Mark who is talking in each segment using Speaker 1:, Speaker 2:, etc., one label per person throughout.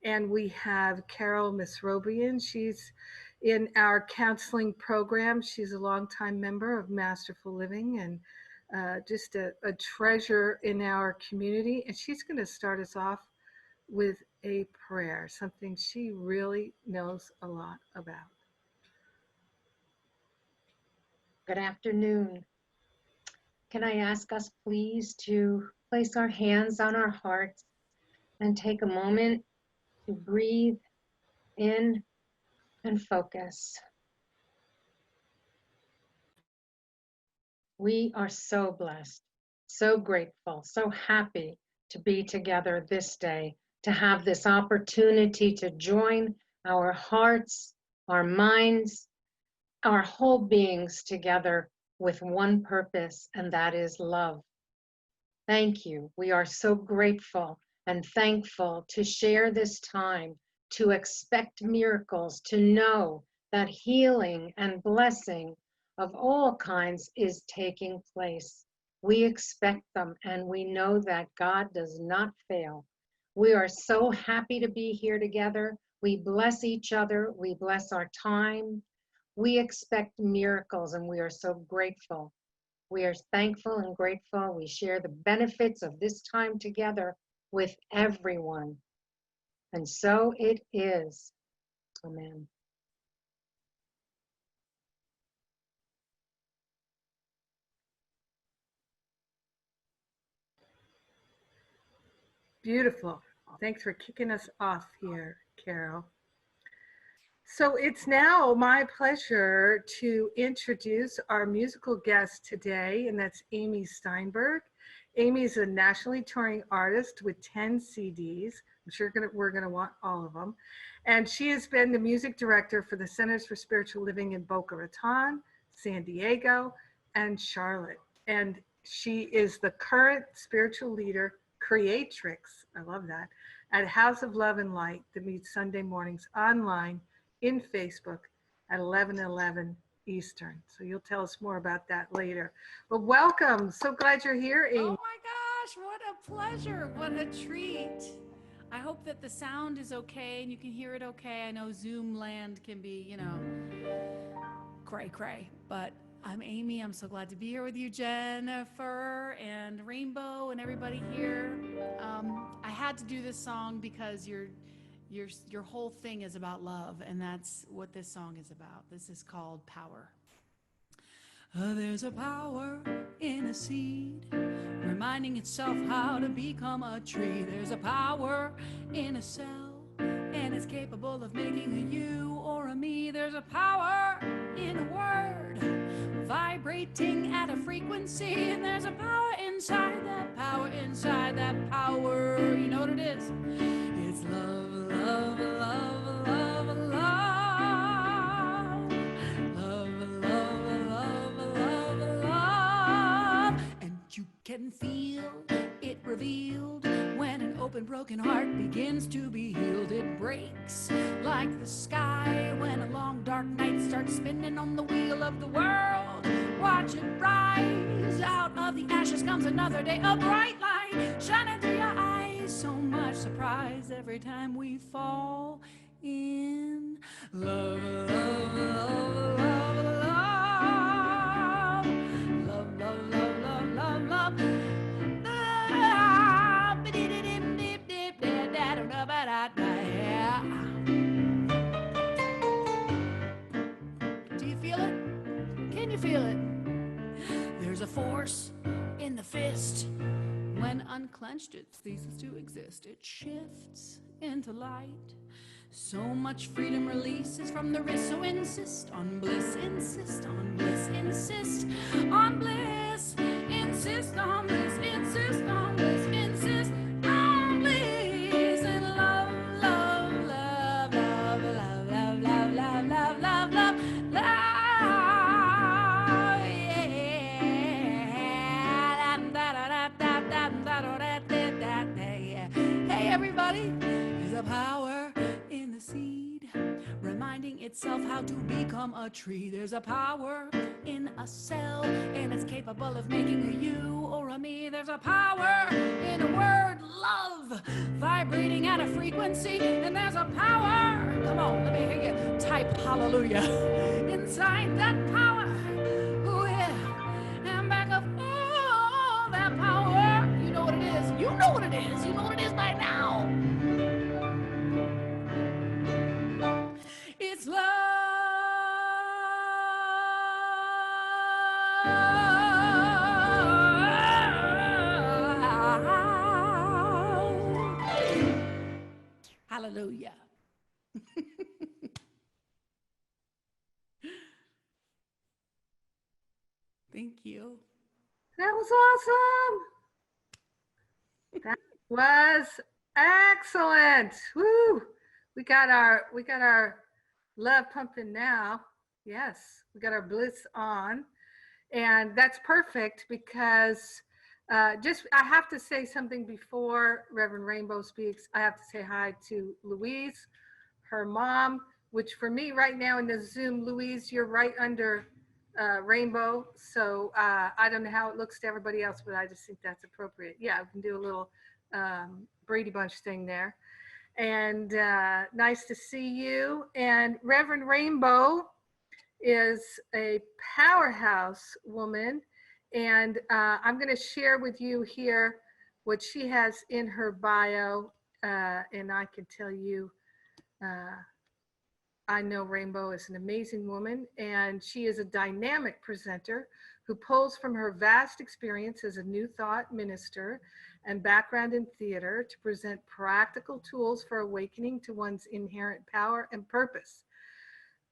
Speaker 1: And we have Carol Misrobian. She's in our counseling program. She's a longtime member of Masterful Living and just a treasure in our community. And she's going to start us off with a prayer, something she really knows a lot about.
Speaker 2: Good afternoon. Can I ask us please to place our hands on our hearts and take a moment to breathe in and focus. We are so blessed, so grateful, so happy to be together this day, to have this opportunity to join our hearts, our minds, our whole beings together with one purpose, and that is love. Thank you. We are so grateful and thankful to share this time, to expect miracles, to know that healing and blessing of all kinds is taking place. We expect them and we know that God does not fail. We are so happy to be here together. We bless each other. We bless our time. We expect miracles and we are so grateful. We are thankful and grateful. We share the benefits of this time together with everyone. And so it is. Amen.
Speaker 1: Beautiful. Thanks for kicking us off here, Carol. So it's now my pleasure to introduce our musical guest today, and that's Amy Steinberg. Amy is a nationally touring artist with 10 CDs. I'm sure we're going to want all of them. And she has been the music director for the Centers for Spiritual Living in Boca Raton, San Diego, and Charlotte. And she is the current spiritual leader, creatrix, I love that, at House of Love and Light that meets Sunday mornings online in Facebook at 11:11 Eastern. So you'll tell us more about that later. But welcome. So glad you're here, Amy.
Speaker 3: Oh my gosh, what a pleasure. What a treat. I hope that the sound is okay and you can hear it okay. I know Zoom land can be, cray cray, but I'm Amy. I'm so glad to be here with you, Jennifer and Rainbow and everybody here. I had to do this song because your whole thing is about love, and that's what this song is about. This is called Power. There's a power in a seed, reminding itself how to become a tree. There's a power in a cell, and it's capable of making a you or a me. There's a power in a word, vibrating at a frequency. And there's a power inside that power, inside that power. You know what it is? It's love, love, love, love, love. Can feel it revealed when an open broken heart begins to be healed. It breaks like the sky when a long dark night starts spinning on the wheel of the world. Watch it rise, out of the ashes comes another day, a bright light shining through your eyes. So much surprise every time we fall in love, love, love, love, love, love, love, love, love, love. Do you feel it? Can you feel it? There's a force in the fist. When unclenched, it ceases to exist. It shifts into light. So much freedom releases from the wrist. So insist on bliss, insist on bliss, insist on bliss, insist on bliss, insist on bliss, insist on bliss. And love, love, love, love, love, love, love, love, love, love, love, love. Hey everybody, there's a power in the seed, reminding itself how to become a tree. There's a power in a cell, and it's capable of making a you or a me. There's a power in a word, love, vibrating at a frequency, and there's a power. Come on, let me hear you type hallelujah. Inside that power, oh yeah, and back up all that power. You know what it is. You know what it is. You know what it is by now. It's love. Hallelujah. Thank you.
Speaker 1: That was awesome. That was excellent. Woo! We got our love pumping now. Yes, we got our bliss on. And that's perfect because I have to say something before Reverend Rainbow speaks. I have to say hi to Louise, her mom, which for me right now in the Zoom, Louise, you're right under Rainbow. So I don't know how it looks to everybody else, but I just think that's appropriate. Yeah, we can do a little Brady Bunch thing there. And nice to see you. And Reverend Rainbow is a powerhouse woman. And I'm going to share with you here what she has in her bio. And I can tell you, I know Rainbow is an amazing woman, and she is a dynamic presenter who pulls from her vast experience as a New Thought minister and background in theater to present practical tools for awakening to one's inherent power and purpose.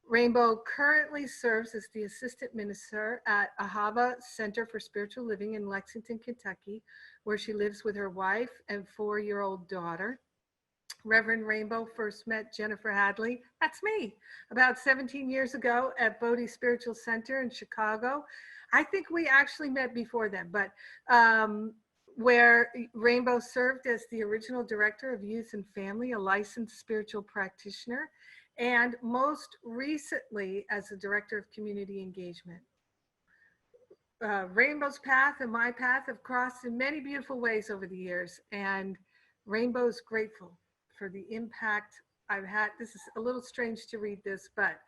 Speaker 1: Rainbow currently serves as the assistant minister at Ahava Center for Spiritual Living in Lexington, Kentucky, where she lives with her wife and 4-year-old daughter. Reverend Rainbow first met Jennifer Hadley, that's me, about 17 years ago at Bodhi Spiritual Center in Chicago. I think we actually met before then, but where Rainbow served as the original director of youth and family, a licensed spiritual practitioner, and most recently as the director of community engagement. Rainbow's path and my path have crossed in many beautiful ways over the years, and Rainbow's grateful for the impact I've had. This is a little strange to read this, but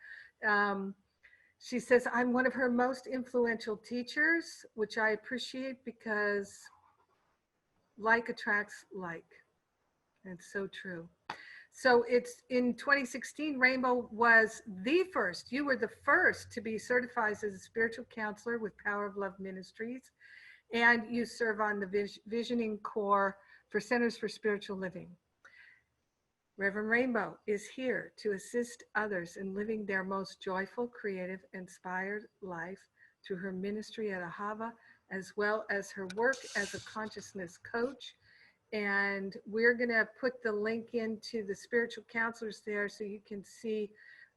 Speaker 1: she says, I'm one of her most influential teachers, which I appreciate because like attracts like. And it's so true. So it's in 2016, Rainbow was the first, you were the first to be certified as a spiritual counselor with Power of Love Ministries. And you serve on the Visioning Core for Centers for Spiritual Living. Reverend Rainbow is here to assist others in living their most joyful, creative, inspired life through her ministry at Ahava, as well as her work as a consciousness coach. And we're going to put the link into the spiritual counselors there so you can see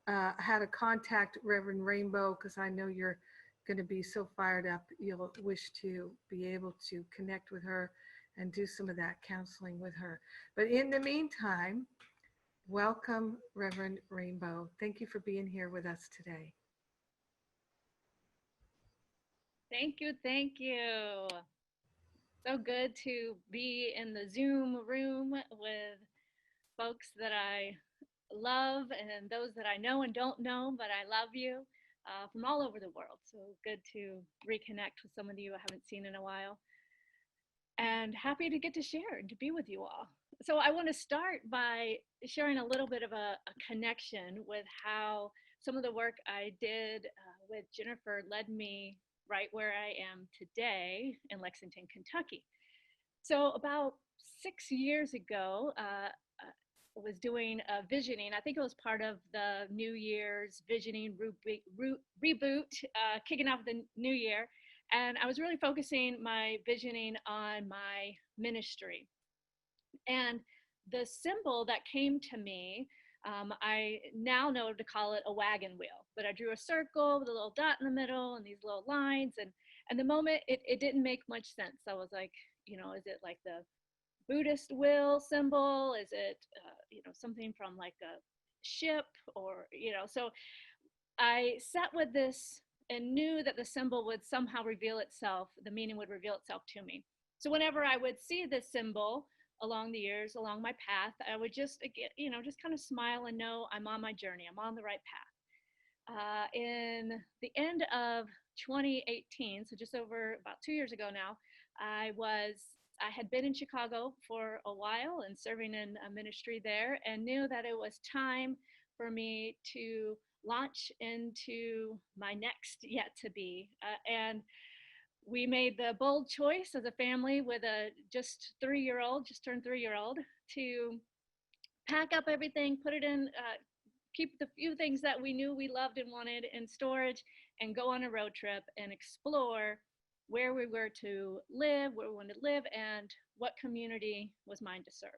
Speaker 1: how to contact Reverend Rainbow, because I know you're going to be so fired up. You'll wish to be able to connect with her and do some of that counseling with her. But in the meantime, welcome, Reverend Rainbow. Thank you for being here with us today.
Speaker 4: Thank you. Thank you. So good to be in the Zoom room with folks that I love and those that I know and don't know, but I love you from all over the world. So good to reconnect with some of you I haven't seen in a while. And happy to get to share and to be with you all. So I want to start by sharing a little bit of a connection with how some of the work I did with Jennifer led me right where I am today in Lexington, Kentucky. So about 6 years ago, I was doing a visioning. I think it was part of the New Year's visioning reboot, kicking off the new year. And I was really focusing my visioning on my ministry. And the symbol that came to me, I now know to call it a wagon wheel, but I drew a circle with a little dot in the middle and these little lines. And the moment it didn't make much sense. I was like, is it like the Buddhist wheel symbol? Is it, something from like a ship or, so I sat with this and knew that the symbol would somehow reveal itself, the meaning would reveal itself to me. So whenever I would see this symbol along the years, along my path, I would just, just kind of smile and know I'm on my journey, I'm on the right path. In the end of 2018, so just over about 2 years ago now, I had been in Chicago for a while and serving in a ministry there, and knew that it was time for me to launch into my next yet to be. And we made the bold choice as a family with a just 3-year old, just turned 3-year old, to pack up everything, put it in, keep the few things that we knew we loved and wanted in storage, and go on a road trip and explore where we were to live, where we wanted to live, and what community was mine to serve.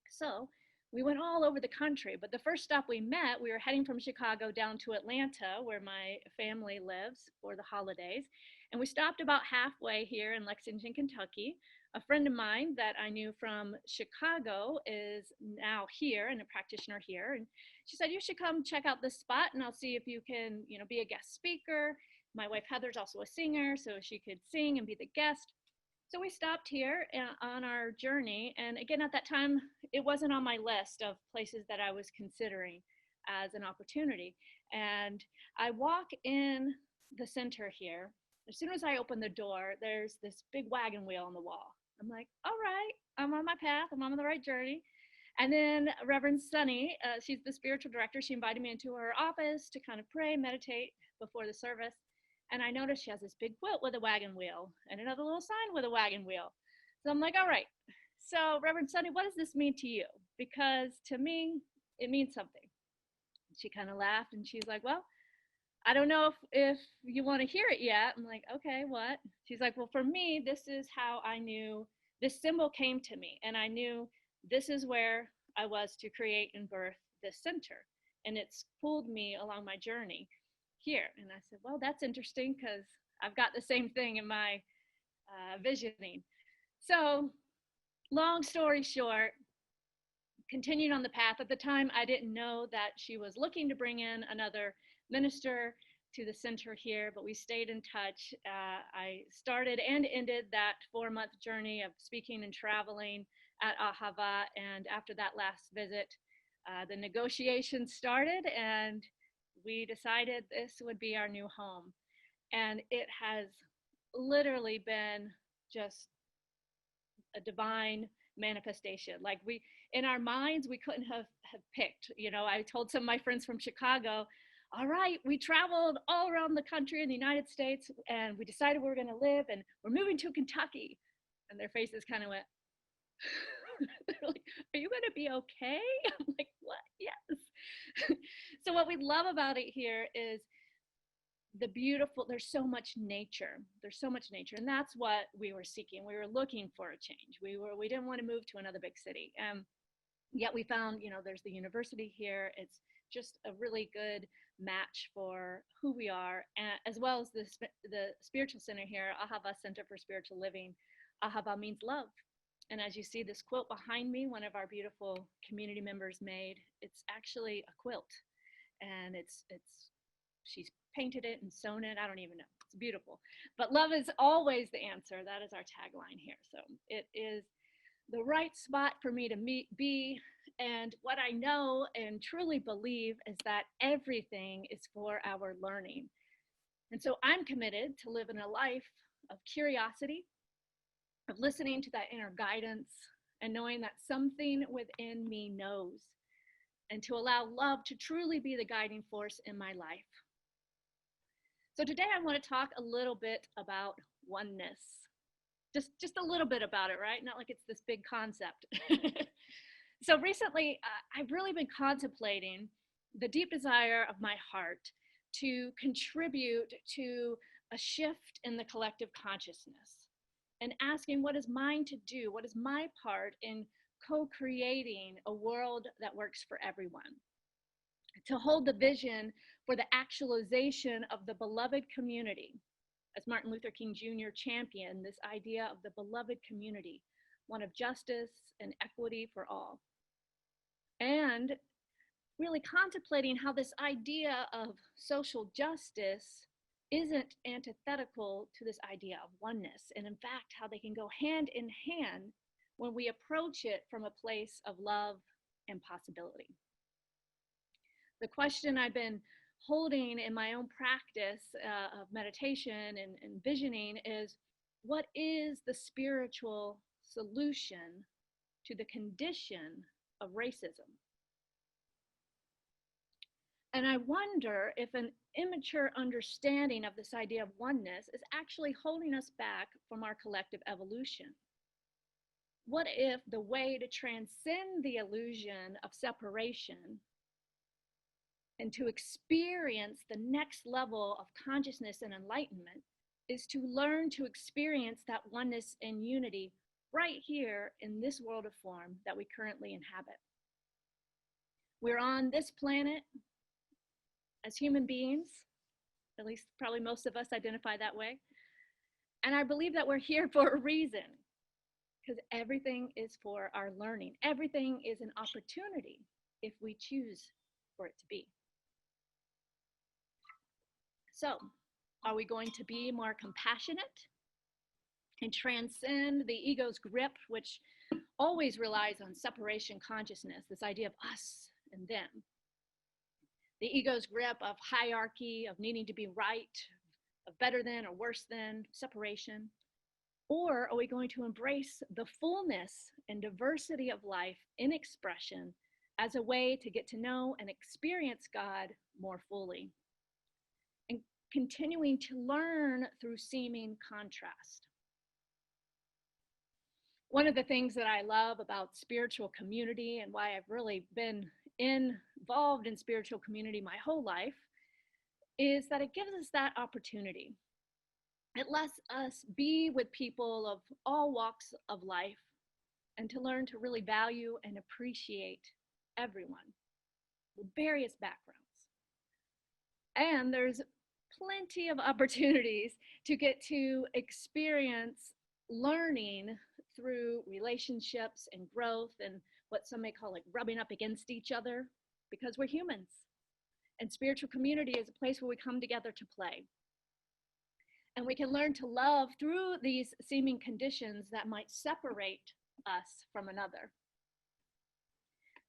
Speaker 4: So we went all over the country, but the first stop we were heading from Chicago down to Atlanta, where my family lives, for the holidays. And we stopped about halfway here in Lexington, Kentucky. A friend of mine that I knew from Chicago is now here and a practitioner here. And she said, you should come check out this spot and I'll see if you can, be a guest speaker. My wife Heather's also a singer, so she could sing and be the guest. So we stopped here on our journey. And again, at that time, it wasn't on my list of places that I was considering as an opportunity. And I walk in the center here. As soon as I open the door, there's this big wagon wheel on the wall. I'm like, all right, I'm on my path. I'm on the right journey. And then Reverend Sunny, she's the spiritual director. She invited me into her office to kind of pray, meditate before the service. And I noticed she has this big quilt with a wagon wheel and another little sign with a wagon wheel. So I'm like, all right. So Reverend Sunny, what does this mean to you? Because to me, it means something. She kind of laughed and she's like, well, I don't know if you want to hear it yet. I'm like, okay, what? She's like, well, for me, this is how I knew this symbol came to me. And I knew this is where I was to create and birth this center. And it's pulled me along my journey here. And I said, well, that's interesting because I've got the same thing in my visioning. So long story short, continued on the path. At the time, I didn't know that she was looking to bring in another minister to the center here, but we stayed in touch. I started and ended that 4-month journey of speaking and traveling at Ahava. And after that last visit, the negotiations started and we decided this would be our new home. And it has literally been just a divine manifestation. Like in our minds, we couldn't have picked. I told some of my friends from Chicago, all right, we traveled all around the country in the United States and we decided we were going to live and we're moving to Kentucky. And their faces kind of went, they're like, are you going to be okay? I'm like, what? Yes. So what we love about it here is there's so much nature. There's so much nature. And that's what we were seeking. We were looking for a change. We didn't want to move to another big city. Yet we found, there's the university here. It's just a really good match for who we are, as well as the spiritual center here, Ahava Center for Spiritual Living. Ahava means love. And as you see this quilt behind me, one of our beautiful community members made, it's actually a quilt. And she's painted it and sewn it. I don't even know. It's beautiful. But love is always the answer. That is our tagline here. So it is the right spot for me to be. And what I know and truly believe is that everything is for our learning. And so I'm committed to living a life of curiosity, of listening to that inner guidance and knowing that something within me knows, and to allow love to truly be the guiding force in my life. So today I want to talk a little bit about oneness. Just a little bit about it, right? Not like it's this big concept. So recently, I've really been contemplating the deep desire of my heart to contribute to a shift in the collective consciousness and asking what is mine to do, what is my part in co-creating a world that works for everyone. To hold the vision for the actualization of the beloved community, as Martin Luther King Jr. championed this idea of the beloved community, one of justice and equity for all. And really contemplating how this idea of social justice isn't antithetical to this idea of oneness, and in fact, how they can go hand in hand when we approach it from a place of love and possibility. The question I've been holding in my own practice of meditation and visioning is, what is the spiritual solution to the condition of racism? And I wonder if an immature understanding of this idea of oneness is actually holding us back from our collective evolution. What if the way to transcend the illusion of separation and to experience the next level of consciousness and enlightenment is to learn to experience that oneness and unity right here in this world of form that we currently inhabit? We're on this planet as human beings, at least probably most of us identify that way. And I believe that we're here for a reason, because everything is for our learning. Everything is an opportunity if we choose for it to be. So, are we going to be more compassionate and transcend the ego's grip, which always relies on separation consciousness, this idea of us and them? The ego's grip of hierarchy, of needing to be right, of better than or worse than, separation? Or are we going to embrace the fullness and diversity of life in expression as a way to get to know and experience God more fully? And continuing to learn through seeming contrast. One of the things that I love about spiritual community, and why I've really been involved in spiritual community my whole life, is that it gives us that opportunity. It lets us be with people of all walks of life and to learn to really value and appreciate everyone with various backgrounds. And there's plenty of opportunities to get to experience learning through relationships and growth and what some may call like rubbing up against each other, because we're humans. And spiritual community is a place where we come together to play. And we can learn to love through these seeming conditions that might separate us from another.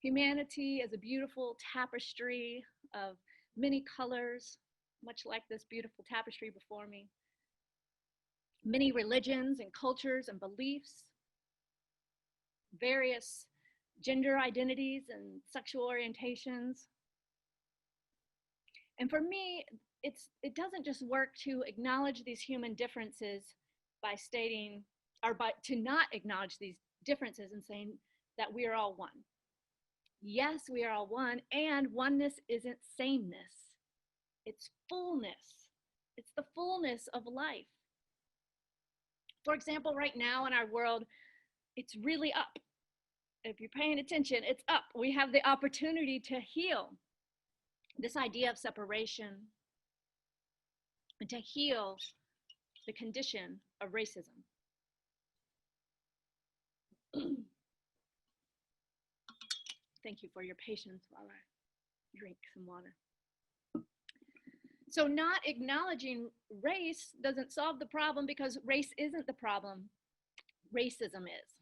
Speaker 4: Humanity is a beautiful tapestry of many colors, much like this beautiful tapestry before me. Many religions and cultures and beliefs, various gender identities and sexual orientations. And for me, it doesn't just work to acknowledge these human differences by stating, or to not acknowledge these differences and saying that we are all one. Yes, we are all one, and oneness isn't sameness. It's fullness. It's the fullness of life. For example, right now in our world, it's really up. If you're paying attention, it's up. We have the opportunity to heal this idea of separation and to heal the condition of racism. Thank you for your patience while I drink some water. So not acknowledging race doesn't solve the problem, because race isn't the problem, racism is.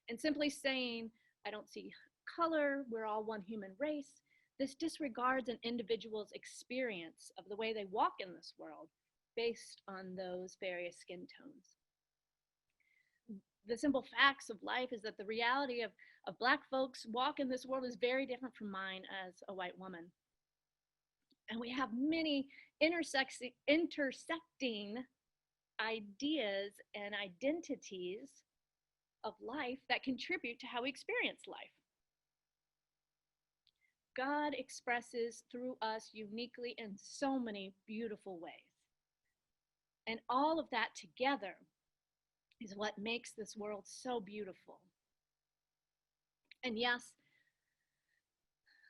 Speaker 4: And simply saying, I don't see color, we're all one human race, this disregards an individual's experience of the way they walk in this world based on those various skin tones. The simple facts of life is that the reality of Black folks walk in this world is very different from mine as a white woman. And we have many intersecting ideas and identities of life that contribute to how we experience life. God expresses through us uniquely in so many beautiful ways. And all of that together is what makes this world so beautiful. And yes,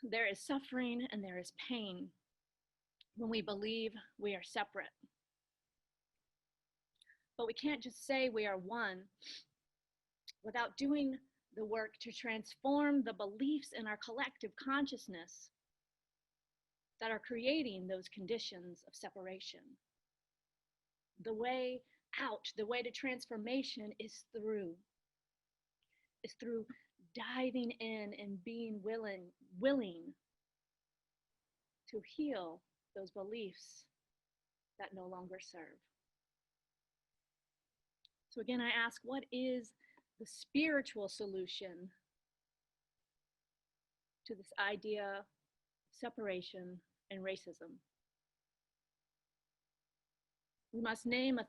Speaker 4: there is suffering and there is pain when we believe we are separate. But we can't just say we are one without doing the work to transform the beliefs in our collective consciousness that are creating those conditions of separation. The way out, the way to transformation is through diving in and being willing to heal those beliefs that no longer serve. So again, I ask, what is the spiritual solution to this idea of separation and racism? We must name a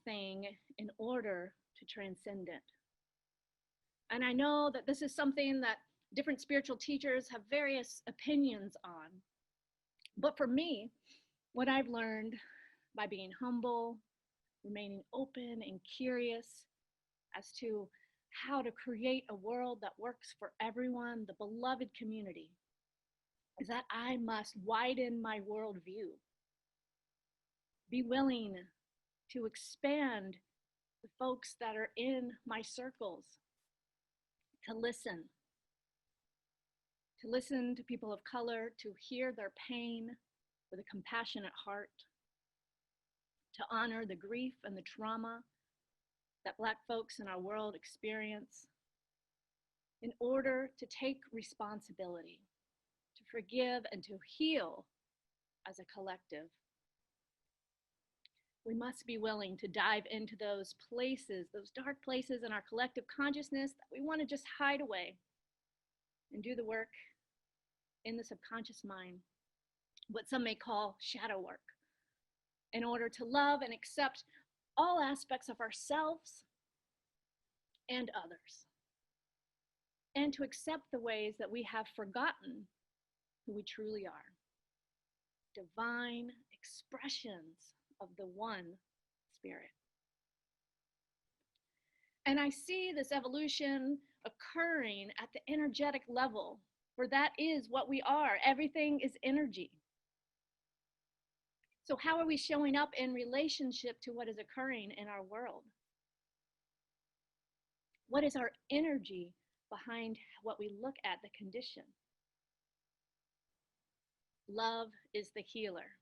Speaker 4: thing in order to transcend it. And I know that this is something that different spiritual teachers have various opinions on. But for me, what I've learned by being humble, remaining open and curious as to how to create a world that works for everyone, the beloved community, is that I must widen my worldview. Be willing to expand the folks that are in my circles, to listen to people of color, to hear their pain with a compassionate heart, to honor the grief and the trauma that Black folks in our world experience, in order to take responsibility, to forgive and to heal as a collective. We must be willing to dive into those places, those dark places in our collective consciousness that we want to just hide away, and do the work in the subconscious mind, what some may call shadow work, in order to love and accept all aspects of ourselves and others, and to accept the ways that we have forgotten who we truly are, divine expressions of the one spirit. And I see this evolution occurring at the energetic level, for that is what we are. Everything is energy. So how are we showing up in relationship to what is occurring in our world? What is our energy behind what we look at, the condition? Love is the healer.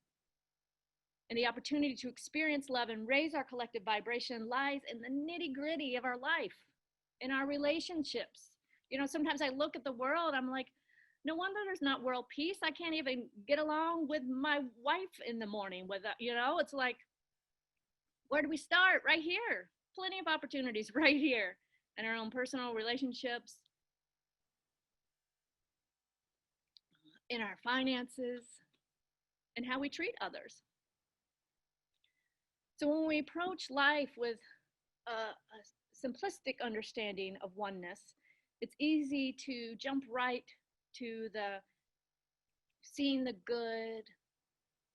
Speaker 4: And the opportunity to experience love and raise our collective vibration lies in the nitty-gritty of our life, in our relationships. You know, sometimes I look at the world, I'm like, no wonder there's not world peace. I can't even get along with my wife in the morning without, you know, it's like, where do we start? Right here. Plenty of opportunities right here in our own personal relationships, in our finances, and how we treat others. So when we approach life with a simplistic understanding of oneness, it's easy to jump right to the seeing the good,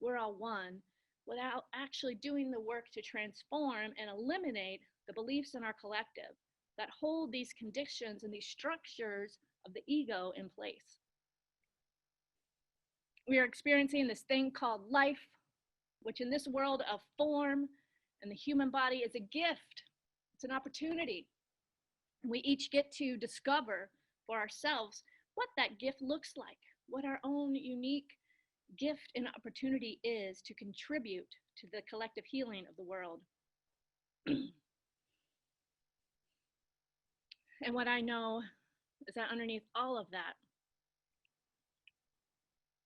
Speaker 4: we're all one, without actually doing the work to transform and eliminate the beliefs in our collective that hold these conditions and these structures of the ego in place. We are experiencing this thing called life, which in this world of form and the human body is a gift. It's an opportunity. We each get to discover for ourselves what that gift looks like, what our own unique gift and opportunity is to contribute to the collective healing of the world. And what I know is that underneath all of that,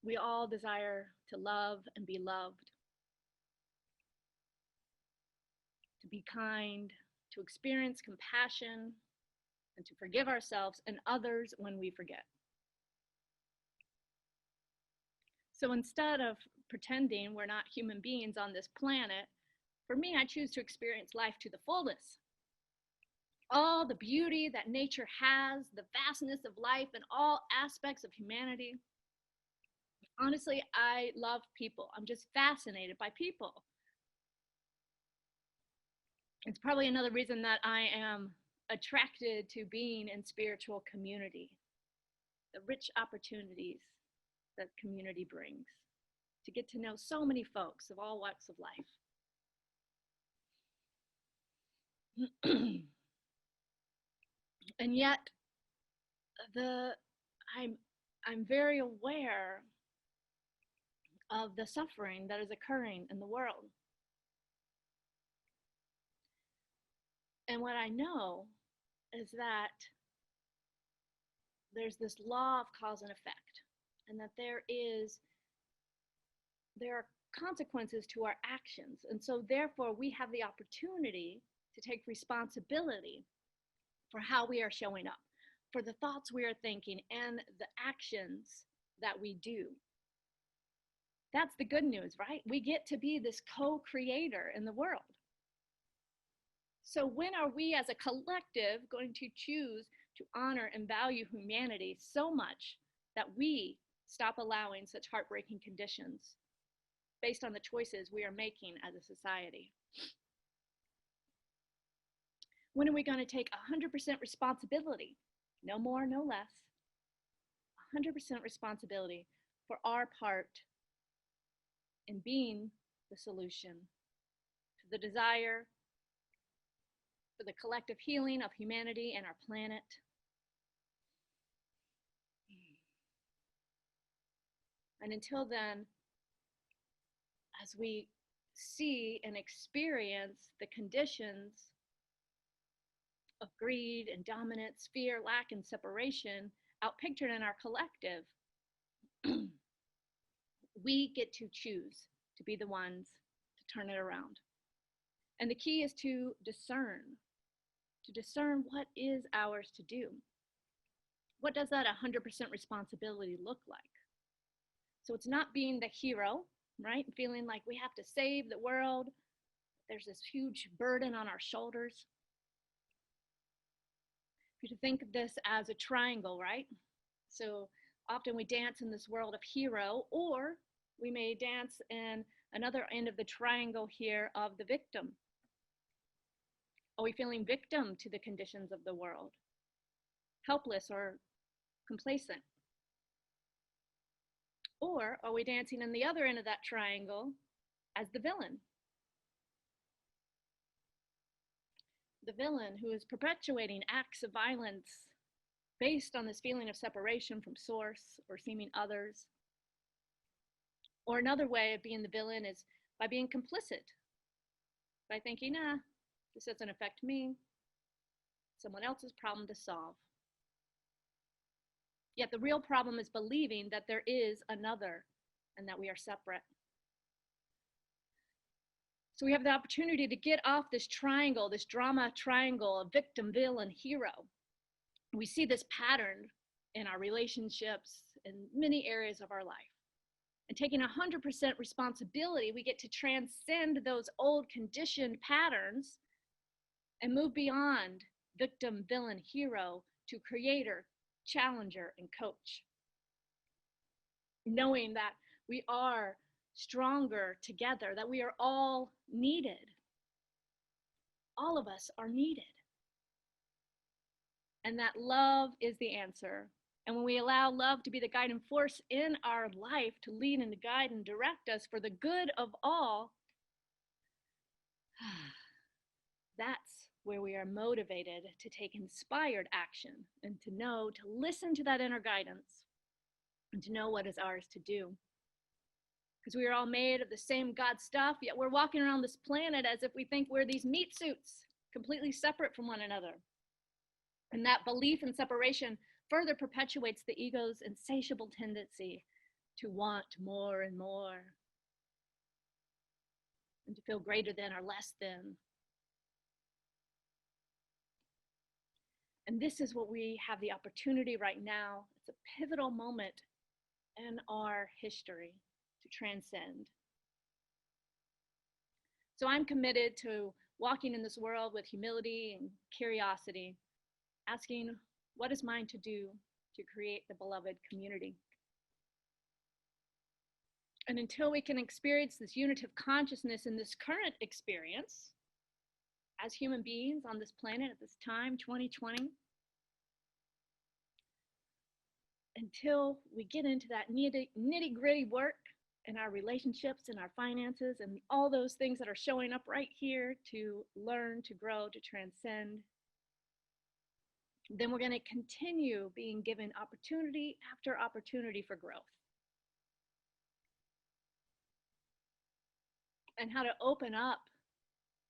Speaker 4: we all desire to love and be loved, to be kind, to experience compassion, and to forgive ourselves and others when we forget. So instead of pretending we're not human beings on this planet, for me, I choose to experience life to the fullest. All the beauty that nature has, the vastness of life and all aspects of humanity. Honestly, I love people. I'm just fascinated by people. It's probably another reason that I am attracted to being in spiritual community. The rich opportunities that community brings to get to know so many folks of all walks of life. And yet, I'm very aware of the suffering that is occurring in the world. And what I know is that there's this law of cause and effect, and that there are consequences to our actions. And so therefore we have the opportunity to take responsibility for how we are showing up, for the thoughts we are thinking and the actions that we do. That's the good news, right? We get to be this co-creator in the world. So when are we as a collective going to choose to honor and value humanity so much that we stop allowing such heartbreaking conditions based on the choices we are making as a society? When are we going to take 100% responsibility, no more, no less, 100% responsibility for our part in being the solution to the desire for the collective healing of humanity and our planet? And until then, as we see and experience the conditions of greed and dominance, fear, lack, and separation outpictured in our collective, we get to choose to be the ones to turn it around. And the key is to discern what is ours to do. What does that 100% responsibility look like? So it's not being the hero, right? Feeling like we have to save the world. There's this huge burden on our shoulders. If you think of this as a triangle, right? So often we dance in this world of hero, or we may dance in another end of the triangle here of the victim. Are we feeling victim to the conditions of the world? Helpless or complacent? Or are we dancing in the other end of that triangle as the villain? The villain who is perpetuating acts of violence based on this feeling of separation from source or seeming others. Or another way of being the villain is by being complicit, by thinking, this doesn't affect me, someone else's problem to solve. Yet the real problem is believing that there is another and that we are separate. So we have the opportunity to get off this triangle, this drama triangle of victim, villain, hero. We see this pattern in our relationships in many areas of our life. And taking 100% responsibility, we get to transcend those old conditioned patterns and move beyond victim, villain, hero to creator, challenger, and coach. Knowing that we are stronger together, that we are all needed. All of us are needed. And that love is the answer. And when we allow love to be the guiding force in our life to lead and to guide and direct us for the good of all, that's where we are motivated to take inspired action and to know, to listen to that inner guidance and to know what is ours to do. Because we are all made of the same God stuff, yet we're walking around this planet as if we think we're these meat suits, completely separate from one another. And that belief in separation further perpetuates the ego's insatiable tendency to want more and more, and to feel greater than or less than. And this is what we have the opportunity right now. It's a pivotal moment in our history to transcend. So I'm committed to walking in this world with humility and curiosity, asking what is mine to do to create the beloved community. And until we can experience this unitive consciousness in this current experience, as human beings on this planet at this time, 2020, until we get into that nitty-gritty work in our relationships and our finances and all those things that are showing up right here to learn, to grow, to transcend, then we're going to continue being given opportunity after opportunity for growth. and how to open up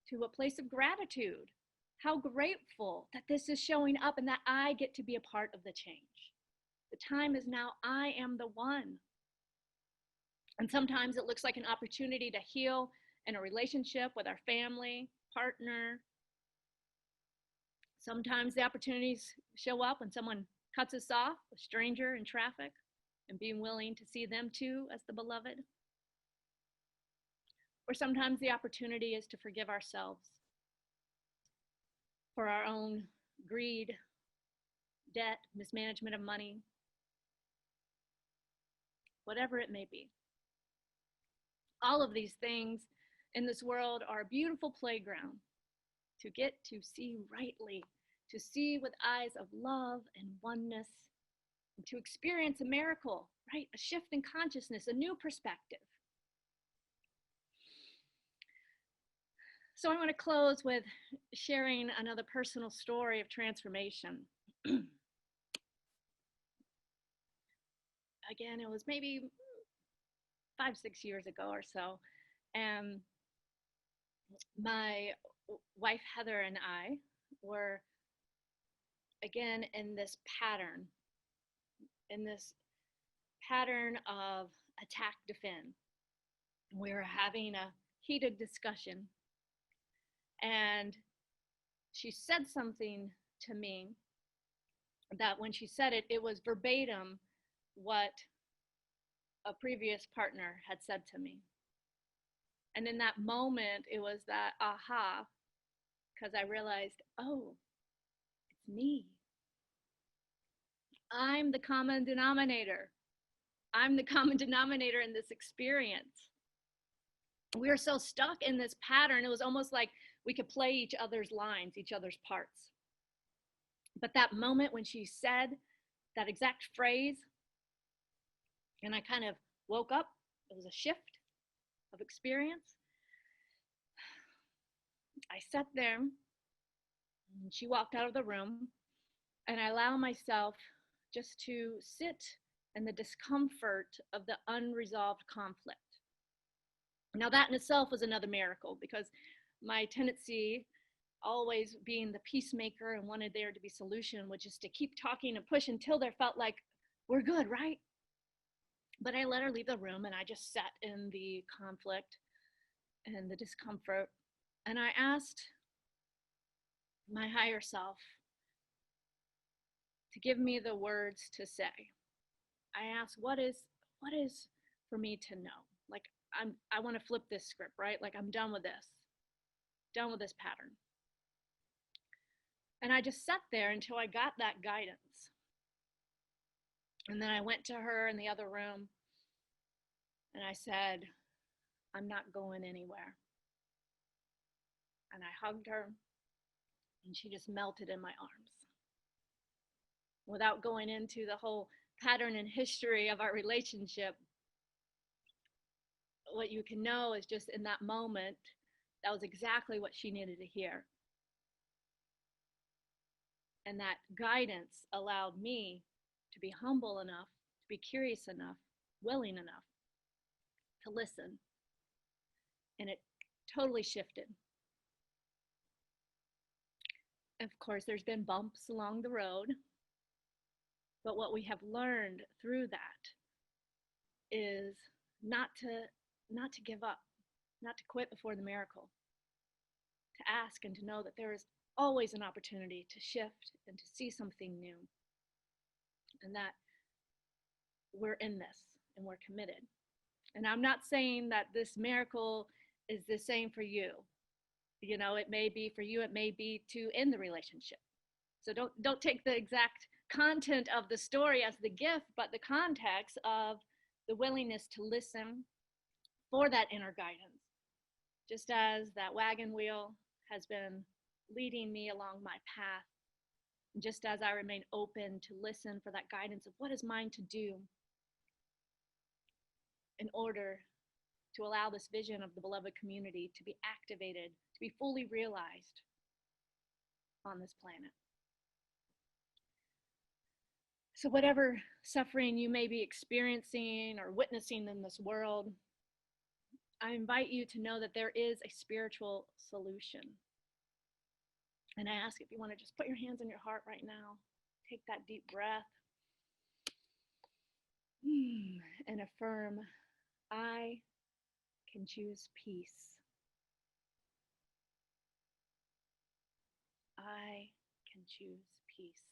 Speaker 4: to a place of gratitude. How grateful that this is showing up and that I get to be a part of the change. The time is now. I am the one. And sometimes it looks like an opportunity to heal in a relationship with our family, partner. Sometimes the opportunities show up when someone cuts us off, a stranger in traffic, and being willing to see them too as the beloved. Or sometimes the opportunity is to forgive ourselves for our own greed, debt, mismanagement of money, whatever it may be. All of these things in this world are a beautiful playground to get to see rightly, to see with eyes of love and oneness, and to experience a miracle, right? A shift in consciousness, a new perspective. So I want to close with sharing another personal story of transformation. Again, it was maybe 5-6 years ago or so. And my wife, Heather, and I were, again, in this pattern of attack, defend. We were having a heated discussion. And she said something to me that when she said it, it was verbatim what a previous partner had said to me. And in that moment, it was that aha, because I realized, oh, it's me. I'm the common denominator. I'm the common denominator in this experience. We were so stuck in this pattern, it was almost like we could play each other's lines, each other's parts. But that moment when she said that exact phrase, and I kind of woke up, it was a shift of experience. I sat there, and she walked out of the room, and I allow myself just to sit in the discomfort of the unresolved conflict. Now that in itself was another miracle, because my tendency, always being the peacemaker and wanted there to be solution, was just to keep talking and push until there felt like we're good, right? But I let her leave the room, and I just sat in the conflict and the discomfort. And I asked my higher self to give me the words to say. I asked, what is for me to know? Like, I want to flip this script, right? Like, I'm done with this pattern. And I just sat there until I got that guidance. And then I went to her in the other room and I said, I'm not going anywhere. And I hugged her and she just melted in my arms. Without going into the whole pattern and history of our relationship, what you can know is just in that moment, that was exactly what she needed to hear. And that guidance allowed me to be humble enough, to be curious enough, willing enough to listen. And it totally shifted. Of course, there's been bumps along the road. But what we have learned through that is not to give up, not to quit before the miracle, to ask and to know that there is always an opportunity to shift and to see something new, and that we're in this and we're committed. And I'm not saying that this miracle is the same for you. You know, it may be for you, it may be to end the relationship. So don't take the exact content of the story as the gift, but the context of the willingness to listen for that inner guidance. Just as that wagon wheel has been leading me along my path, just as I remain open to listen for that guidance of what is mine to do in order to allow this vision of the beloved community to be activated, to be fully realized on this planet. So whatever suffering you may be experiencing or witnessing in this world, I invite you to know that there is a spiritual solution. And I ask if you want to just put your hands on your heart right now, take that deep breath, and affirm, I can choose peace. I can choose peace.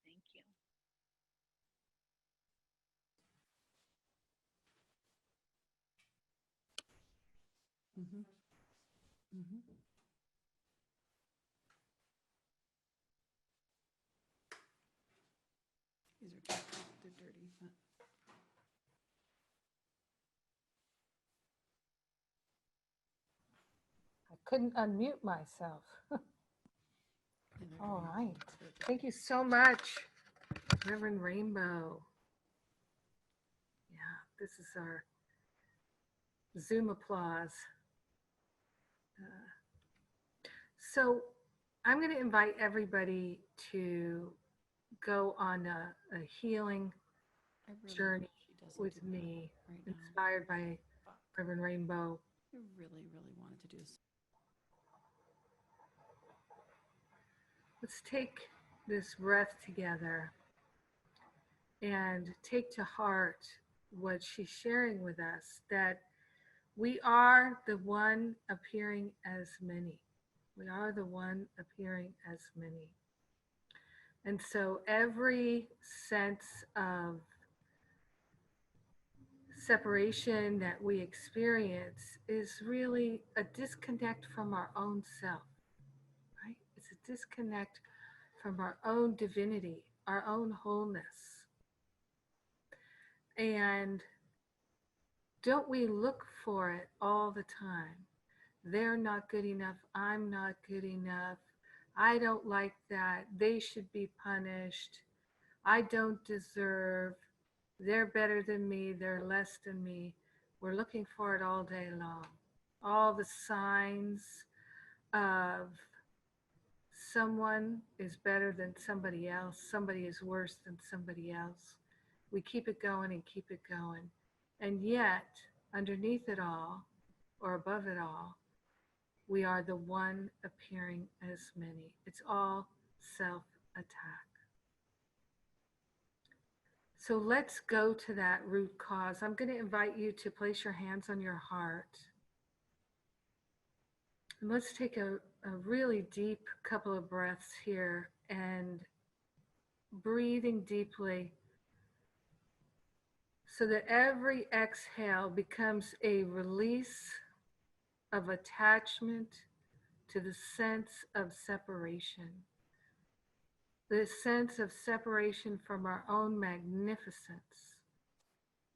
Speaker 4: Thank you.
Speaker 3: Mm-hmm. Mm-hmm. These are they're dirty. But...
Speaker 1: I couldn't unmute myself. All right. Thank you so much, Reverend Rainbow. Yeah, this is our Zoom applause. So I'm going to invite everybody to go on a healing journey with me,
Speaker 3: right
Speaker 1: inspired by Reverend Rainbow.
Speaker 3: I really, really wanted to do this.
Speaker 1: Let's take this breath together and take to heart what she's sharing with us, that we are the one appearing as many. We are the one appearing as many. And so every sense of separation that we experience is really a disconnect from our own self, right? It's a disconnect from our own divinity, our own wholeness. And don't we look for it all the time? They're not good enough. I'm not good enough. I don't like that. They should be punished. I don't deserve. They're better than me. They're less than me. We're looking for it all day long. All the signs of someone is better than somebody else. Somebody is worse than somebody else. We keep it going and keep it going. And yet, underneath it all, or above it all, we are the one appearing as many. It's all self-attack. So let's go to that root cause. I'm going to invite you to place your hands on your heart. And let's take a really deep couple of breaths here, and breathing deeply so that every exhale becomes a release of attachment to the sense of separation. This sense of separation from our own magnificence.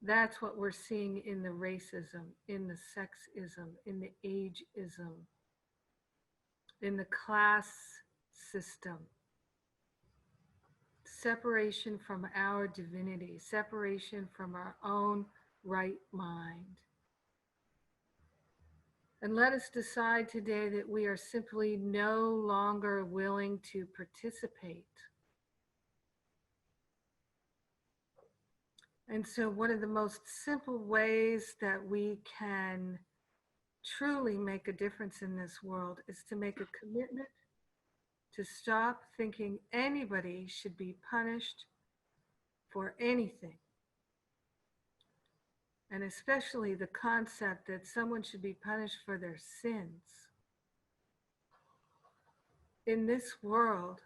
Speaker 1: That's what we're seeing in the racism, in the sexism, in the ageism, in the class system. Separation from our divinity, separation from our own right mind. And let us decide today that we are simply no longer willing to participate. And so one of the most simple ways that we can truly make a difference in this world is to make a commitment to stop thinking anybody should be punished for anything. And especially the concept that someone should be punished for their sins. In this world,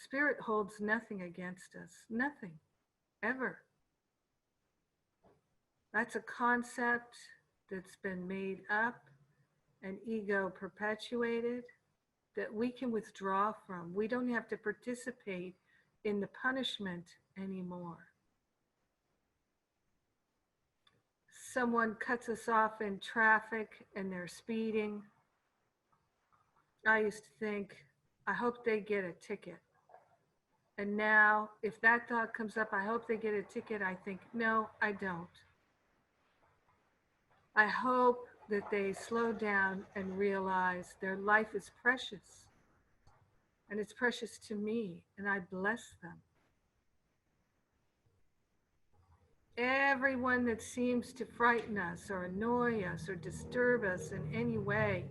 Speaker 1: Spirit holds nothing against us, nothing, ever. That's a concept that's been made up and ego perpetuated that we can withdraw from. We don't have to participate in the punishment anymore. Someone cuts us off in traffic and they're speeding. I used to think, I hope they get a ticket. And now, if that thought comes up, I hope they get a ticket, I think, no, I don't. I hope that they slow down and realize their life is precious. and it's precious to me, and I bless them. Everyone that seems to frighten us or annoy us or disturb us in any way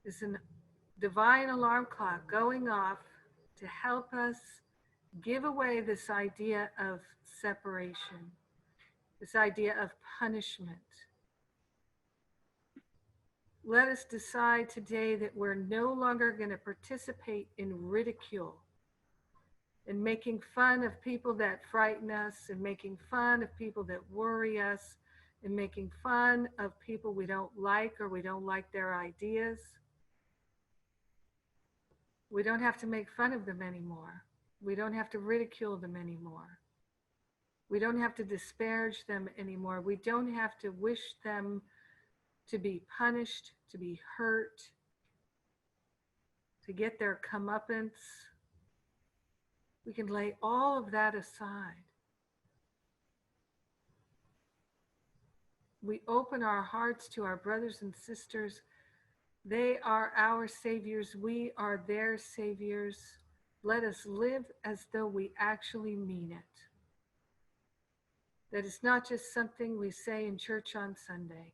Speaker 1: is a divine alarm clock going off to help us give away this idea of separation, this idea of punishment. Let us decide today that we're no longer going to participate in ridicule and making fun of people that frighten us, and making fun of people that worry us, and making fun of people we don't like or we don't like their ideas. We don't have to make fun of them anymore. We don't have to ridicule them anymore. We don't have to disparage them anymore. We don't have to wish them to be punished, to be hurt, to get their comeuppance. We can lay all of that aside. We open our hearts to our brothers and sisters. They are our saviors. We are their saviors. Let us live as though we actually mean it. That it's not just something we say in church on Sunday,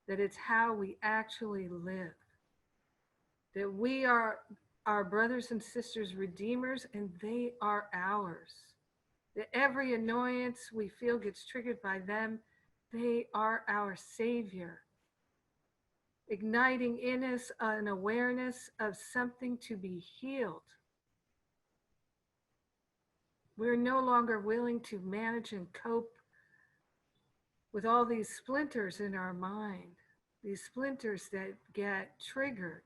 Speaker 1: that it's how we actually live. That we are our brothers and sisters' redeemers, and they are ours. That every annoyance we feel gets triggered by them, they are our Savior, igniting in us an awareness of something to be healed. We're no longer willing to manage and cope with all these splinters in our mind, these splinters that get triggered.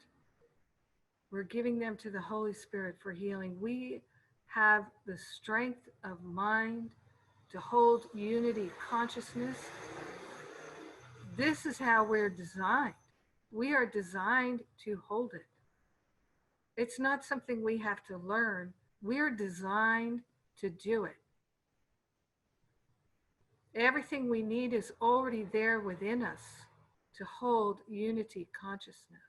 Speaker 1: We're giving them to the Holy Spirit for healing. We have the strength of mind to hold unity consciousness. This is how we're designed. We are designed to hold it. It's not something we have to learn. We're designed to do it. Everything we need is already there within us to hold unity consciousness.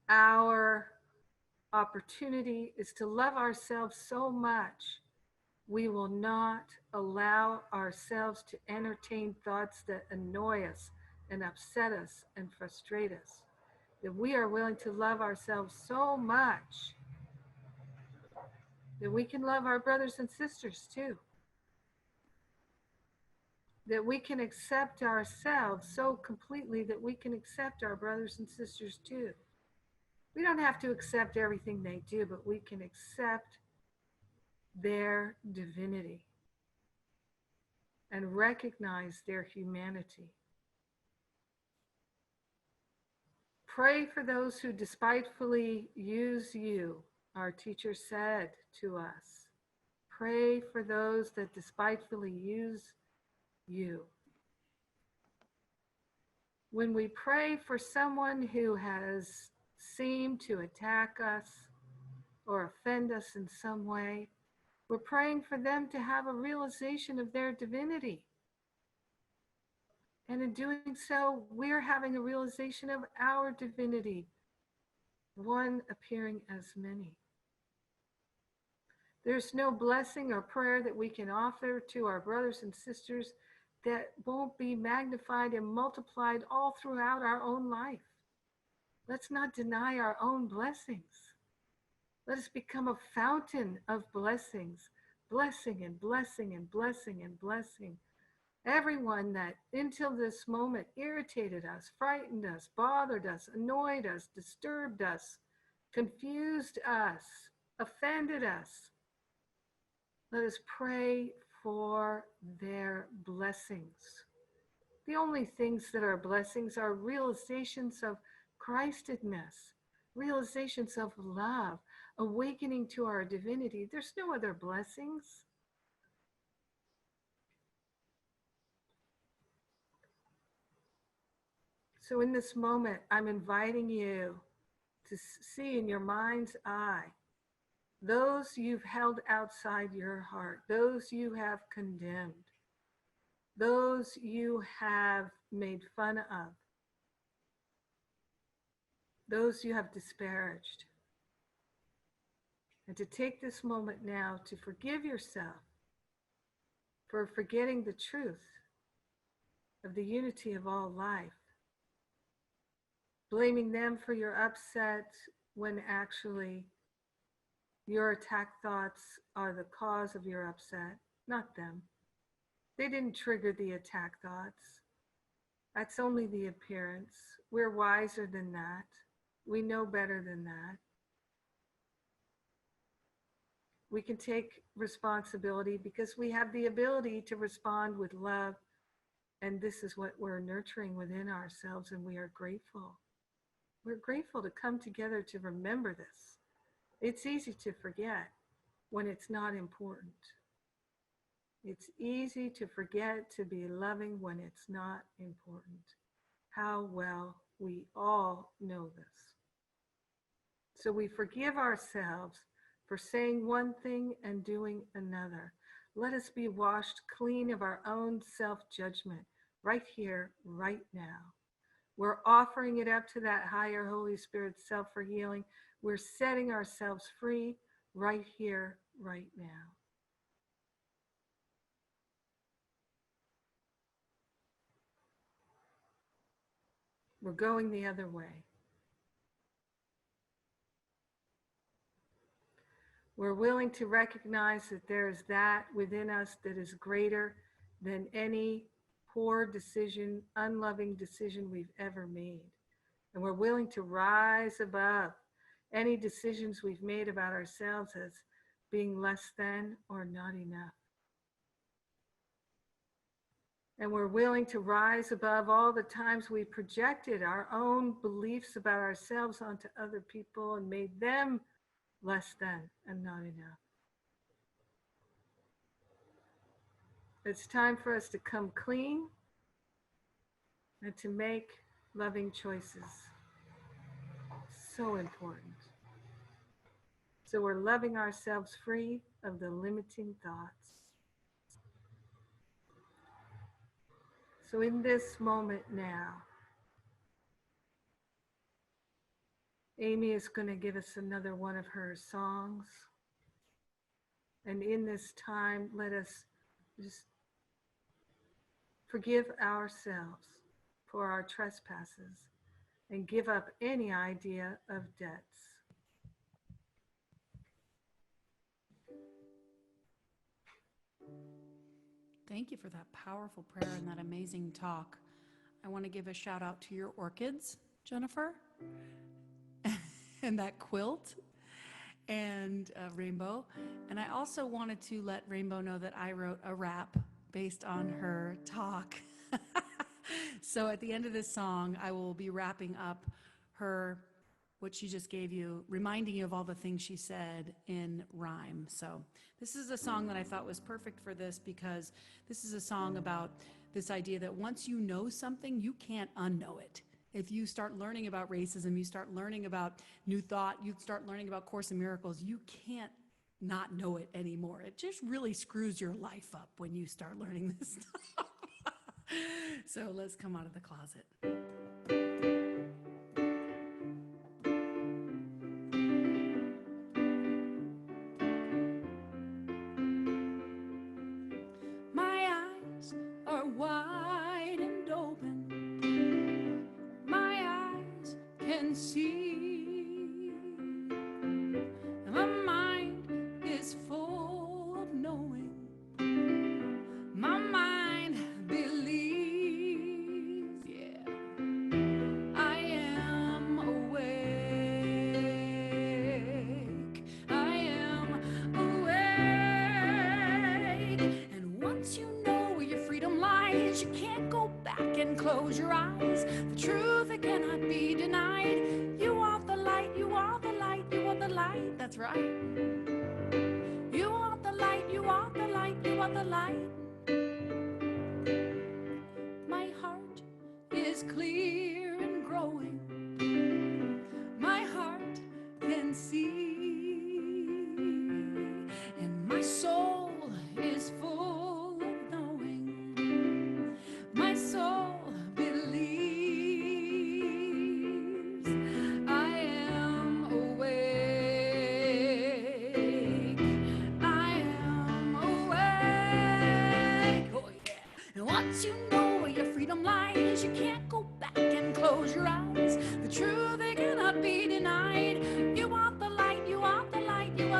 Speaker 1: Our opportunity is to love ourselves so much we will not allow ourselves to entertain thoughts that annoy us and upset us and frustrate us. That we are willing to love ourselves so much that we can love our brothers and sisters too. That we can accept ourselves so completely that we can accept our brothers and sisters too. We don't have to accept everything they do, but we can accept their divinity and recognize their humanity. Pray for those who despitefully use you, our teacher said to us. Pray for those that despitefully use you. When we pray for someone who has seemed to attack us or offend us in some way, we're praying for them to have a realization of their divinity. And in doing so, we're having a realization of our divinity, one appearing as many. There's no blessing or prayer that we can offer to our brothers and sisters that won't be magnified and multiplied all throughout our own life. Let's not deny our own blessings. Let us become a fountain of blessings, blessing and blessing and blessing and blessing. Everyone that until this moment irritated us, frightened us, bothered us, annoyed us, disturbed us, confused us, offended us, let us pray for their blessings. The only things that are blessings are realizations of Christedness, realizations of love, awakening to our divinity. There's no other blessings. So in this moment, I'm inviting you to see in your mind's eye those you've held outside your heart, those you have condemned, those you have made fun of, those you have disparaged. And to take this moment now to forgive yourself for forgetting the truth of the unity of all life, blaming them for your upset when actually your attack thoughts are the cause of your upset, not them. They didn't trigger the attack thoughts. That's only the appearance. We're wiser than that. We know better than that. We can take responsibility because we have the ability to respond with love. And this is what we're nurturing within ourselves, and we are grateful. We're grateful to come together to remember this. It's easy to forget when it's not important. It's easy to forget to be loving when it's not important. How well we all know this. So we forgive ourselves for saying one thing and doing another. Let us be washed clean of our own self-judgment right here, right now. We're offering it up to that higher Holy Spirit self for healing. We're setting ourselves free right here, right now. We're going the other way. We're willing to recognize that there is that within us that is greater than any poor decision, unloving decision we've ever made. And we're willing to rise above any decisions we've made about ourselves as being less than or not enough. And we're willing to rise above all the times we projected our own beliefs about ourselves onto other people and made them less than and not enough. It's time for us to come clean and to make loving choices. So important. So we're loving ourselves free of the limiting thoughts. So in this moment now, Amy is going to give us another one of her songs. And in this time, let us just forgive ourselves for our trespasses and give up any idea of debts.
Speaker 3: Thank you for that powerful prayer and that amazing talk. I want to give a shout out to your orchids, Jennifer, and that quilt, and Rainbow. And I also wanted to let Rainbow know that I wrote a rap based on her talk. So at the end of this song, I will be wrapping up what she just gave you, reminding you of all the things she said in rhyme. So this is a song that I thought was perfect for this, because this is a song about this idea that once you know something, you can't unknow it. If you start learning about racism, you start learning about New Thought, you start learning about Course in Miracles, you can't not know it anymore. It just really screws your life up when you start learning this stuff. So let's come out of the closet. My eyes are wide and open. My eyes can see. My mind is full of knowing. My mind believes, yeah. I am awake. I am awake. And once you know where your freedom lies, you can't go back and close your eyes. The truth, it cannot be denied. You are the light, you are the light, you are the light. That's right. You are the light, you are the light, you are the light. My heart is clear and growing. My heart can see.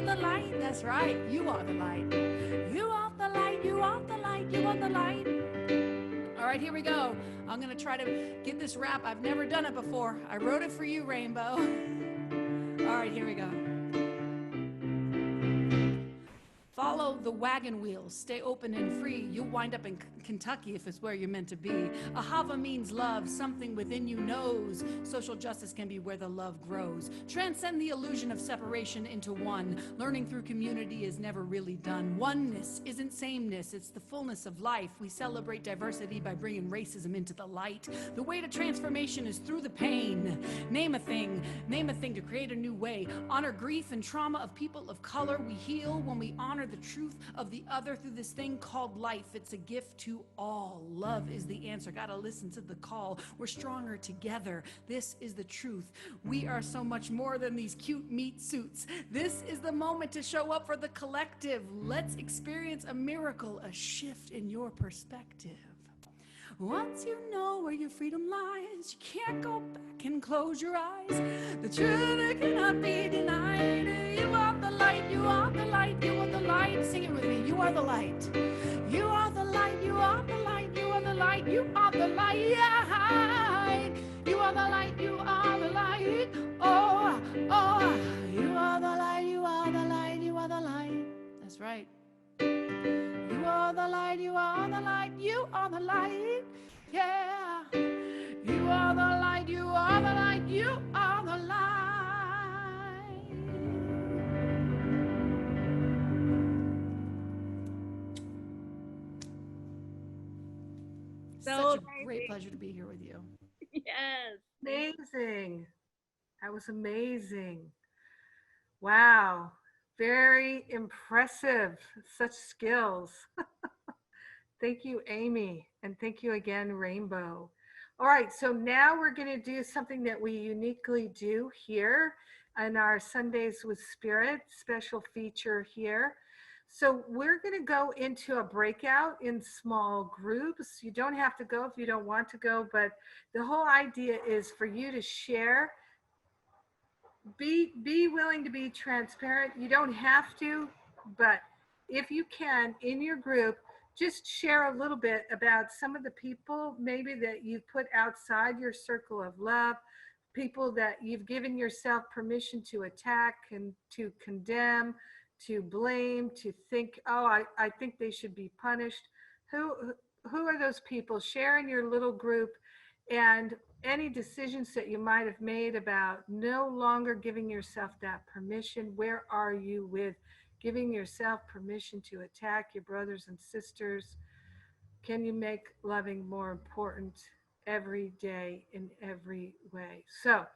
Speaker 3: the light. That's right. You are the light. You are the light. You are the light. You are the light. All right, here we go. I'm going to try to get this rap. I've never done it before. I wrote it for you, Rainbow. All right, here we go. Follow the wagon wheels, stay open and free. You'll wind up in Kentucky if it's where you're meant to be. Ahava means love, something within you knows. Social justice can be where the love grows. Transcend the illusion of separation into one. Learning through community is never really done. Oneness isn't sameness, it's the fullness of life. We celebrate diversity by bringing racism into the light. The way to transformation is through the pain. Name a thing to create a new way. Honor grief and trauma of people of color. We heal when we honor the truth of the other through this thing called life. It's a gift to all. Love is the answer. Gotta listen to the call. We're stronger together. This is the truth. We are so much more than these cute meat suits. This is the moment to show up for the collective. Let's experience a miracle, a shift in your perspective. Once you know where your freedom lies, you can't go back and close your eyes. The truth cannot be denied. You are the light, you are the light, you are the light. Sing it with me. You are the light. You are the light, you are the light, you are the light, you are the light. You are the light, you are the light. Oh, oh, you are the light, you are the light, you are the light. That's right. You are the light, you are the light, you are the light, yeah. You are the light, you are the light, you are the light.
Speaker 4: So
Speaker 3: Such a great pleasure to be here with you.
Speaker 4: yes.
Speaker 1: Amazing. That was amazing. Wow. Very impressive. Such skills. Thank you, Amy. And thank you again, Rainbow. All right. So now we're going to do something that we uniquely do here in our Sundays with Spirit special feature here. So we're going to go into a breakout in small groups. You don't have to go if you don't want to go, but the whole idea is for you to share. Be willing to be transparent. You don't have to, but if you can in your group, just share a little bit about some of the people maybe that you've put outside your circle of love, people that you've given yourself permission to attack and to condemn, to blame, to think, oh, I think they should be punished. Who are those people? Share in your little group, and any decisions that you might have made about no longer giving yourself that permission. Where are you with giving yourself permission to attack your brothers and sisters? Can you make loving more important every day in every way? So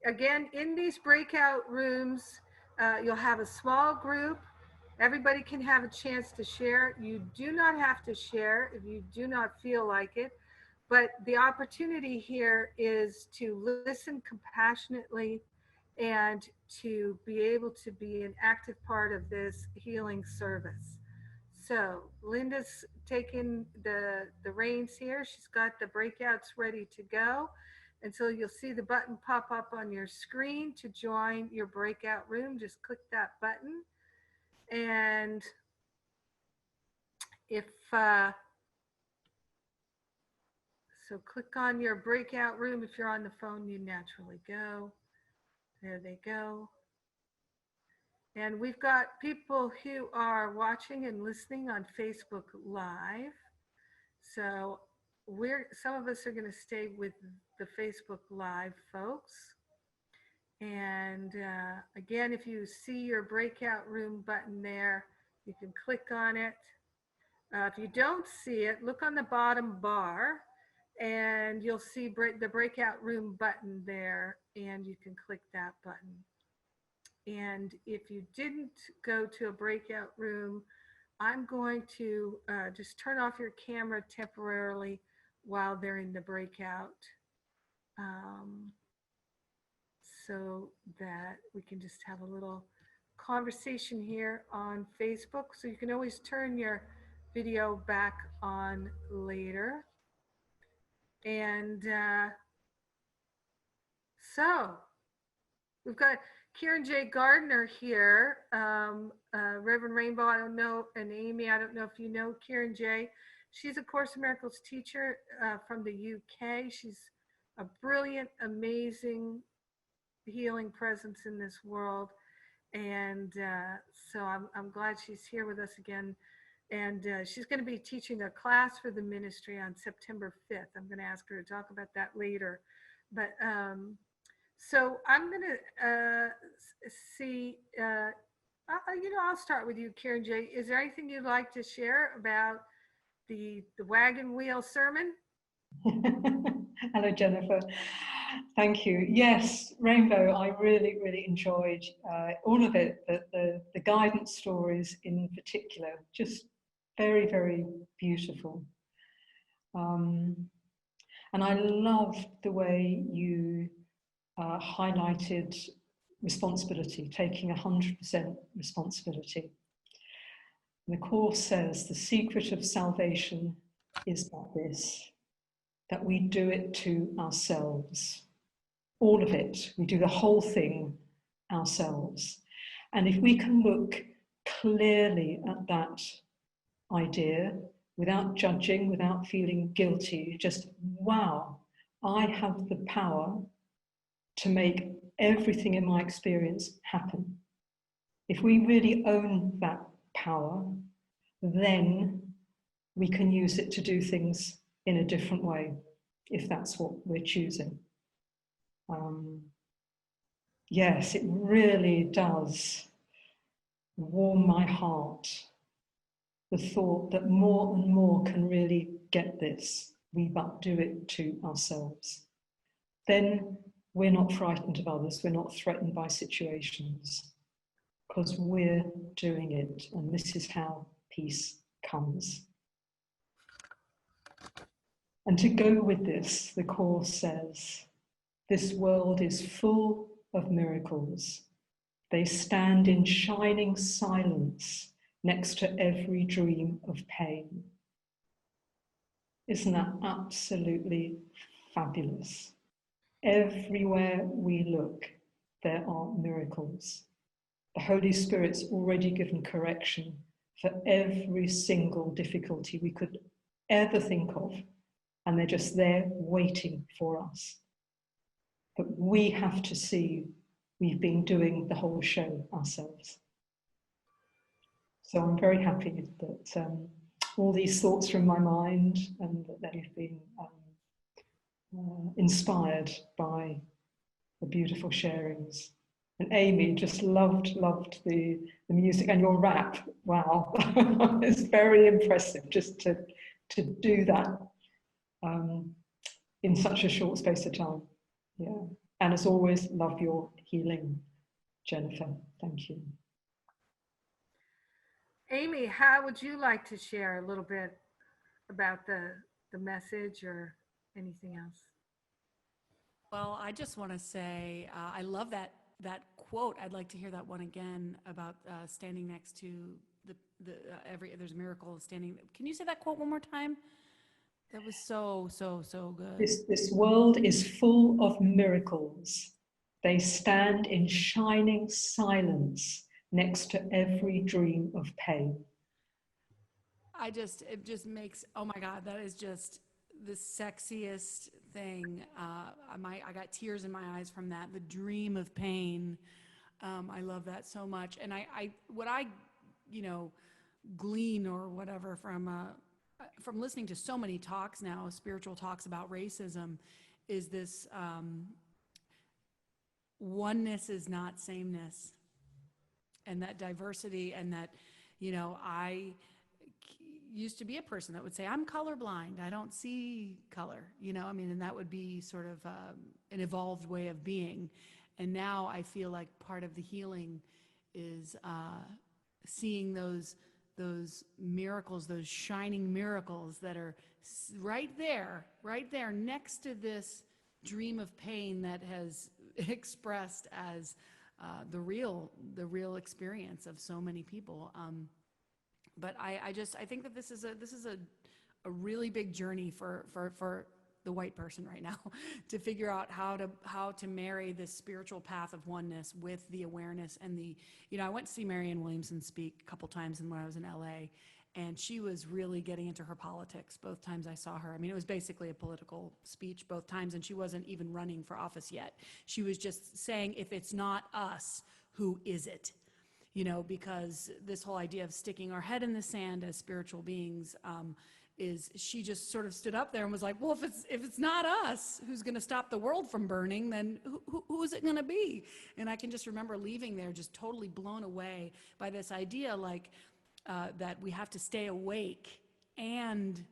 Speaker 1: again, in these breakout rooms, you'll have a small group. Everybody can have a chance to share. You do not have to share if you do not feel like it. But the opportunity here is to listen compassionately and to be able to be an active part of this healing service. So Linda's taken the reins here. She's got the breakouts ready to go. And so you'll see the button pop up on your screen to join your breakout room. Just click that button. And if so click on your breakout room. If you're on the phone, you naturally go. There they go. And we've got people who are watching and listening on Facebook Live. So some of us are going to stay with the Facebook Live folks. And again, if you see your breakout room button there, you can click on it. If you don't see it, look on the bottom bar and you'll see the breakout room button there, and you can click that button. And if you didn't go to a breakout room, I'm going to just turn off your camera temporarily while they're in the breakout, so that we can just have a little conversation here on Facebook. So you can always turn your video back on later. And so we've got, Kieran J. Gardner here, Reverend Rainbow, I don't know, and Amy, I don't know if you know Kieran J. She's a Course in Miracles teacher from the UK. She's a brilliant, amazing healing presence in this world. And so I'm glad she's here with us again. And she's going to be teaching a class for the ministry on September 5th. I'm going to ask her to talk about that later. But so I'm going to see, I'll start with you, Karen J. Is there anything you'd like to share about the wagon wheel sermon?
Speaker 5: Hello, Jennifer. Thank you. Yes, Rainbow, I really, really enjoyed all of it. The guidance stories in particular, just very, very beautiful. And I loved the way you highlighted responsibility, taking 100% responsibility. The Course says the secret of salvation is that we do it to ourselves. All of it. We do the whole thing ourselves. And if we can look clearly at that idea without judging, without feeling guilty, just, wow, I have the power to make everything in my experience happen. If we really own that power, then we can use it to do things in a different way, if that's what we're choosing. Yes, it really does warm my heart, the thought that more and more can really get this, we but do it to ourselves. Then we're not frightened of others, we're not threatened by situations, because we're doing it, and this is how peace comes. And to go with this, the Course says, this world is full of miracles. They stand in shining silence next to every dream of pain. Isn't that absolutely fabulous? Everywhere we look, there are miracles. The Holy Spirit's already given correction for every single difficulty we could ever think of, and they're just there waiting for us. But we have to see we've been doing the whole show ourselves. So I'm very happy that all these thoughts from my mind and that they've been inspired by the beautiful sharings. And Amy, just loved the music and your rap. Wow, it's very impressive just to do that in such a short space of time. Yeah, and as always, love your healing, Jennifer. Thank you.
Speaker 1: Amy, how would you like to share a little bit about the message or anything else?
Speaker 3: Well, I just want to say I love that quote. I'd like to hear that one again about standing next to there's a miracle standing. Can you say that quote one more time? That was so good.
Speaker 5: This world is full of miracles. They stand in shining silence next to every dream of pain.
Speaker 3: It just makes, oh my God, that is just the sexiest thing. I got tears in my eyes from that. The dream of pain. I love that so much. And what I glean or whatever from listening to so many talks now, spiritual talks about racism, is this oneness is not sameness, and that diversity, and that, I used to be a person that would say, I'm colorblind, I don't see color, and that would be sort of an evolved way of being. And now I feel like part of the healing is seeing those miracles, those shining miracles that are right there next to this dream of pain that has expressed as the real experience of so many people. But I think that this is a really big journey for the white person right now to figure out how to marry this spiritual path of oneness with the awareness and the, I went to see Marianne Williamson speak a couple times when I was in LA, and she was really getting into her politics both times I saw her. I mean, it was basically a political speech both times, and she wasn't even running for office yet. She was just saying, if it's not us, who is it? Because this whole idea of sticking our head in the sand as spiritual beings, is she just sort of stood up there and was like, well, if it's not us who's going to stop the world from burning, then who is it going to be? And I can just remember leaving there just totally blown away by this idea, like, that we have to stay awake and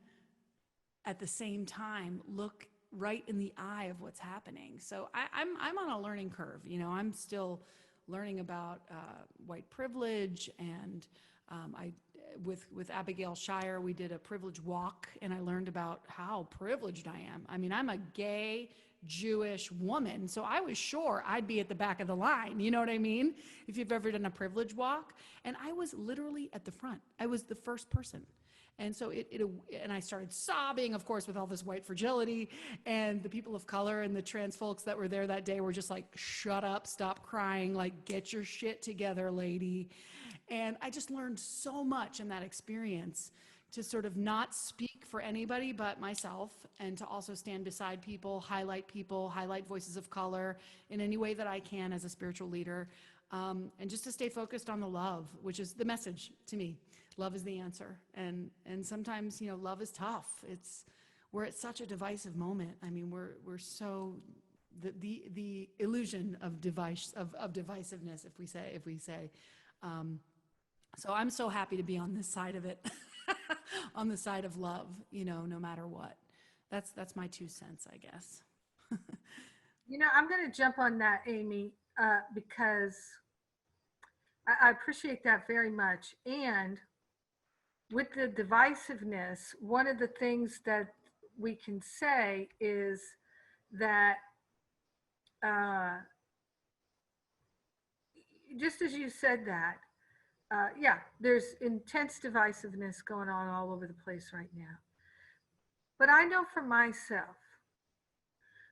Speaker 3: at the same time look right in the eye of what's happening. So I'm on a learning curve. I'm still learning about white privilege, and with Abigail Shire, we did a privilege walk, and I learned about how privileged I am. I mean, I'm a gay Jewish woman, so I was sure I'd be at the back of the line. You know what I mean? If you've ever done a privilege walk, and I was literally at the front. I was the first person. And so and I started sobbing, of course, with all this white fragility, and the people of color and the trans folks that were there that day were just like, shut up, stop crying, like, get your shit together, lady. And I just learned so much in that experience to sort of not speak for anybody but myself, and to also stand beside people, highlight voices of color in any way that I can as a spiritual leader, and just to stay focused on the love, which is the message to me. Love is the answer. And sometimes, love is tough. We're at such a divisive moment. I mean, we're so, the illusion of divisiveness, if we say, so I'm so happy to be on this side of it, on the side of love, no matter what. That's my 2 cents, I guess.
Speaker 1: I'm going to jump on that, Amy, because I appreciate that very much. And with the divisiveness, one of the things that we can say is that, just as you said that, yeah, there's intense divisiveness going on all over the place right now. But I know for myself,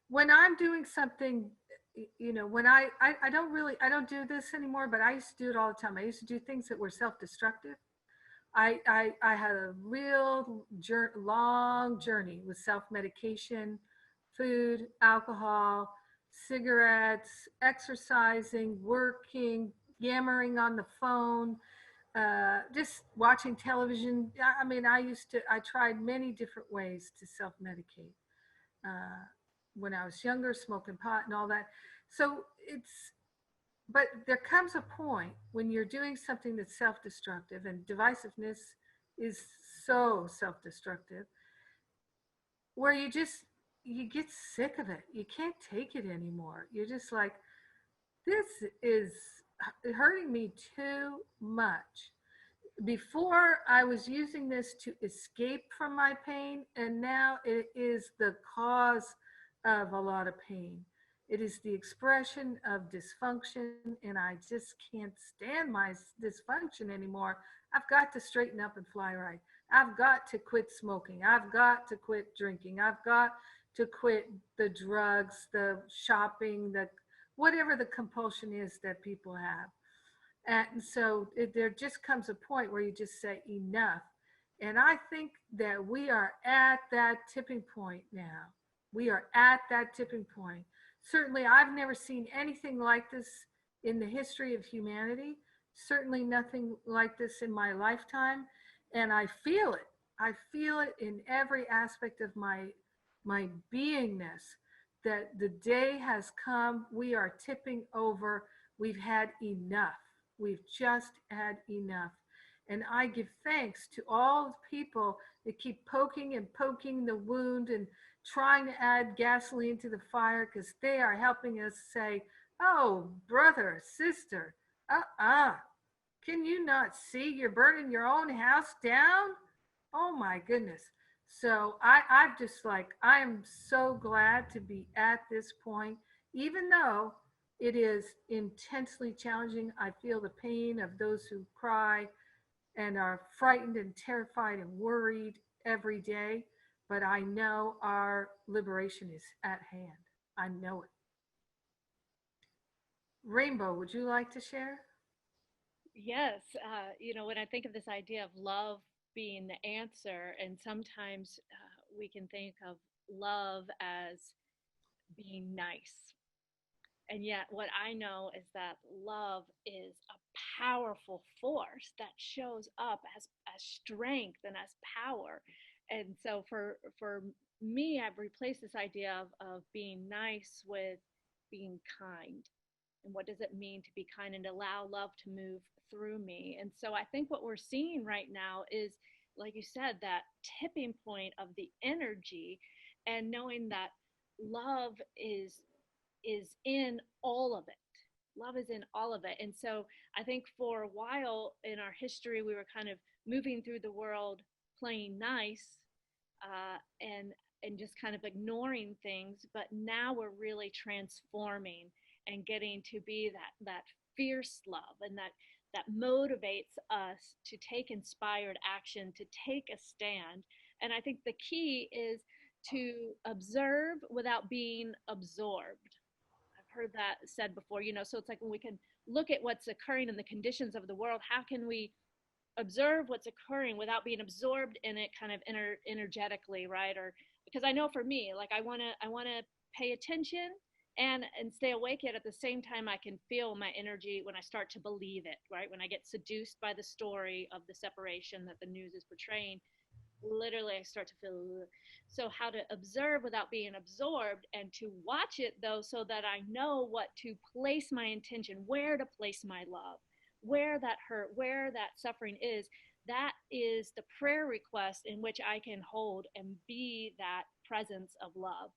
Speaker 1: when I'm doing something, when I don't do this anymore, but I used to do it all the time. I used to do things that were self-destructive. I had a real long journey with self-medication, food, alcohol, cigarettes, exercising, working, yammering on the phone, just watching television. I mean, I tried many different ways to self-medicate when I was younger, smoking pot and all that. So but there comes a point when you're doing something that's self-destructive, and divisiveness is so self-destructive, where you get sick of it. You can't take it anymore. You're just like, this is hurting me too much. Before, I was using this to escape from my pain, and now it is the cause of a lot of pain. It is the expression of dysfunction, and I just can't stand my dysfunction anymore. I've got to straighten up and fly right. I've got to quit smoking. I've got to quit drinking. I've got to quit the drugs, the shopping, whatever the compulsion is that people have. And so there just comes a point where you just say enough. And I think that we are at that tipping point now. We are at that tipping point. Certainly, I've never seen anything like this in the history of humanity. Certainly nothing like this in my lifetime. And I feel it. I feel it in every aspect of my beingness, that the day has come. We are tipping over. We've had enough. We've just had enough. And I give thanks to all the people that keep poking and poking the wound and trying to add gasoline to the fire, because they are helping us say, oh, brother, sister, can you not see you're burning your own house down? Oh my goodness. So I'm just like, I am so glad to be at this point, even though it is intensely challenging. I feel the pain of those who cry and are frightened and terrified and worried every day. but I know our liberation is at hand. I know it. Rainbow, would you like to share?
Speaker 4: Yes, when I think of this idea of love being the answer, and sometimes we can think of love as being nice. And yet, what I know is that love is a powerful force that shows up as strength and as power. And so, for me, I've replaced this idea of being nice with being kind. And what does it mean to be kind and allow love to move through me? And so, I think what we're seeing right now is, like you said, that tipping point of the energy, and knowing that love is in all of it. Love is in all of it. And so I think for a while in our history, we were kind of moving through the world playing nice, and just kind of ignoring things. But now we're really transforming and getting to be that fierce love, and that motivates us to take inspired action, to take a stand. And I think the key is to observe without being absorbed. I've heard that said before, so it's like when we can look at what's occurring in the conditions of the world, how can we observe what's occurring without being absorbed in it kind of energetically, right? Or because I know for me, like I want to pay attention and stay awake, yet at the same time I can feel my energy when I start to believe it, right? When I get seduced by the story of the separation that the news is portraying, literally I start to feel. So how to observe without being absorbed, and to watch it though, so that I know what to place my intention, where to place my love, where that hurt, where that suffering is. That is the prayer request in which I can hold and be that presence of love.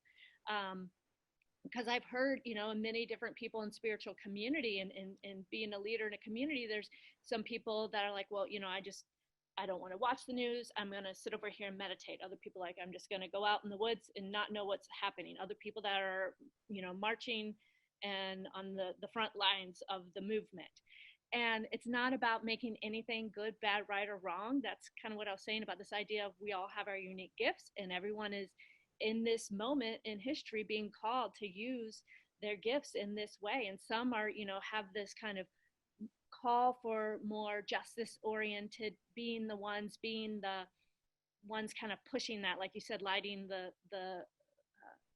Speaker 4: Because I've heard, many different people in spiritual community, and being a leader in a community, there's some people that are like, well, I don't want to watch the news. I'm going to sit over here and meditate. Other people like, I'm just going to go out in the woods and not know what's happening. Other people that are, marching and on the front lines of the movement. And it's not about making anything good, bad, right, or wrong. That's kind of what I was saying about this idea of we all have our unique gifts, and everyone is in this moment in history being called to use their gifts in this way. And some are, have this kind of call for more justice oriented, being the ones kind of pushing that, like you said, lighting the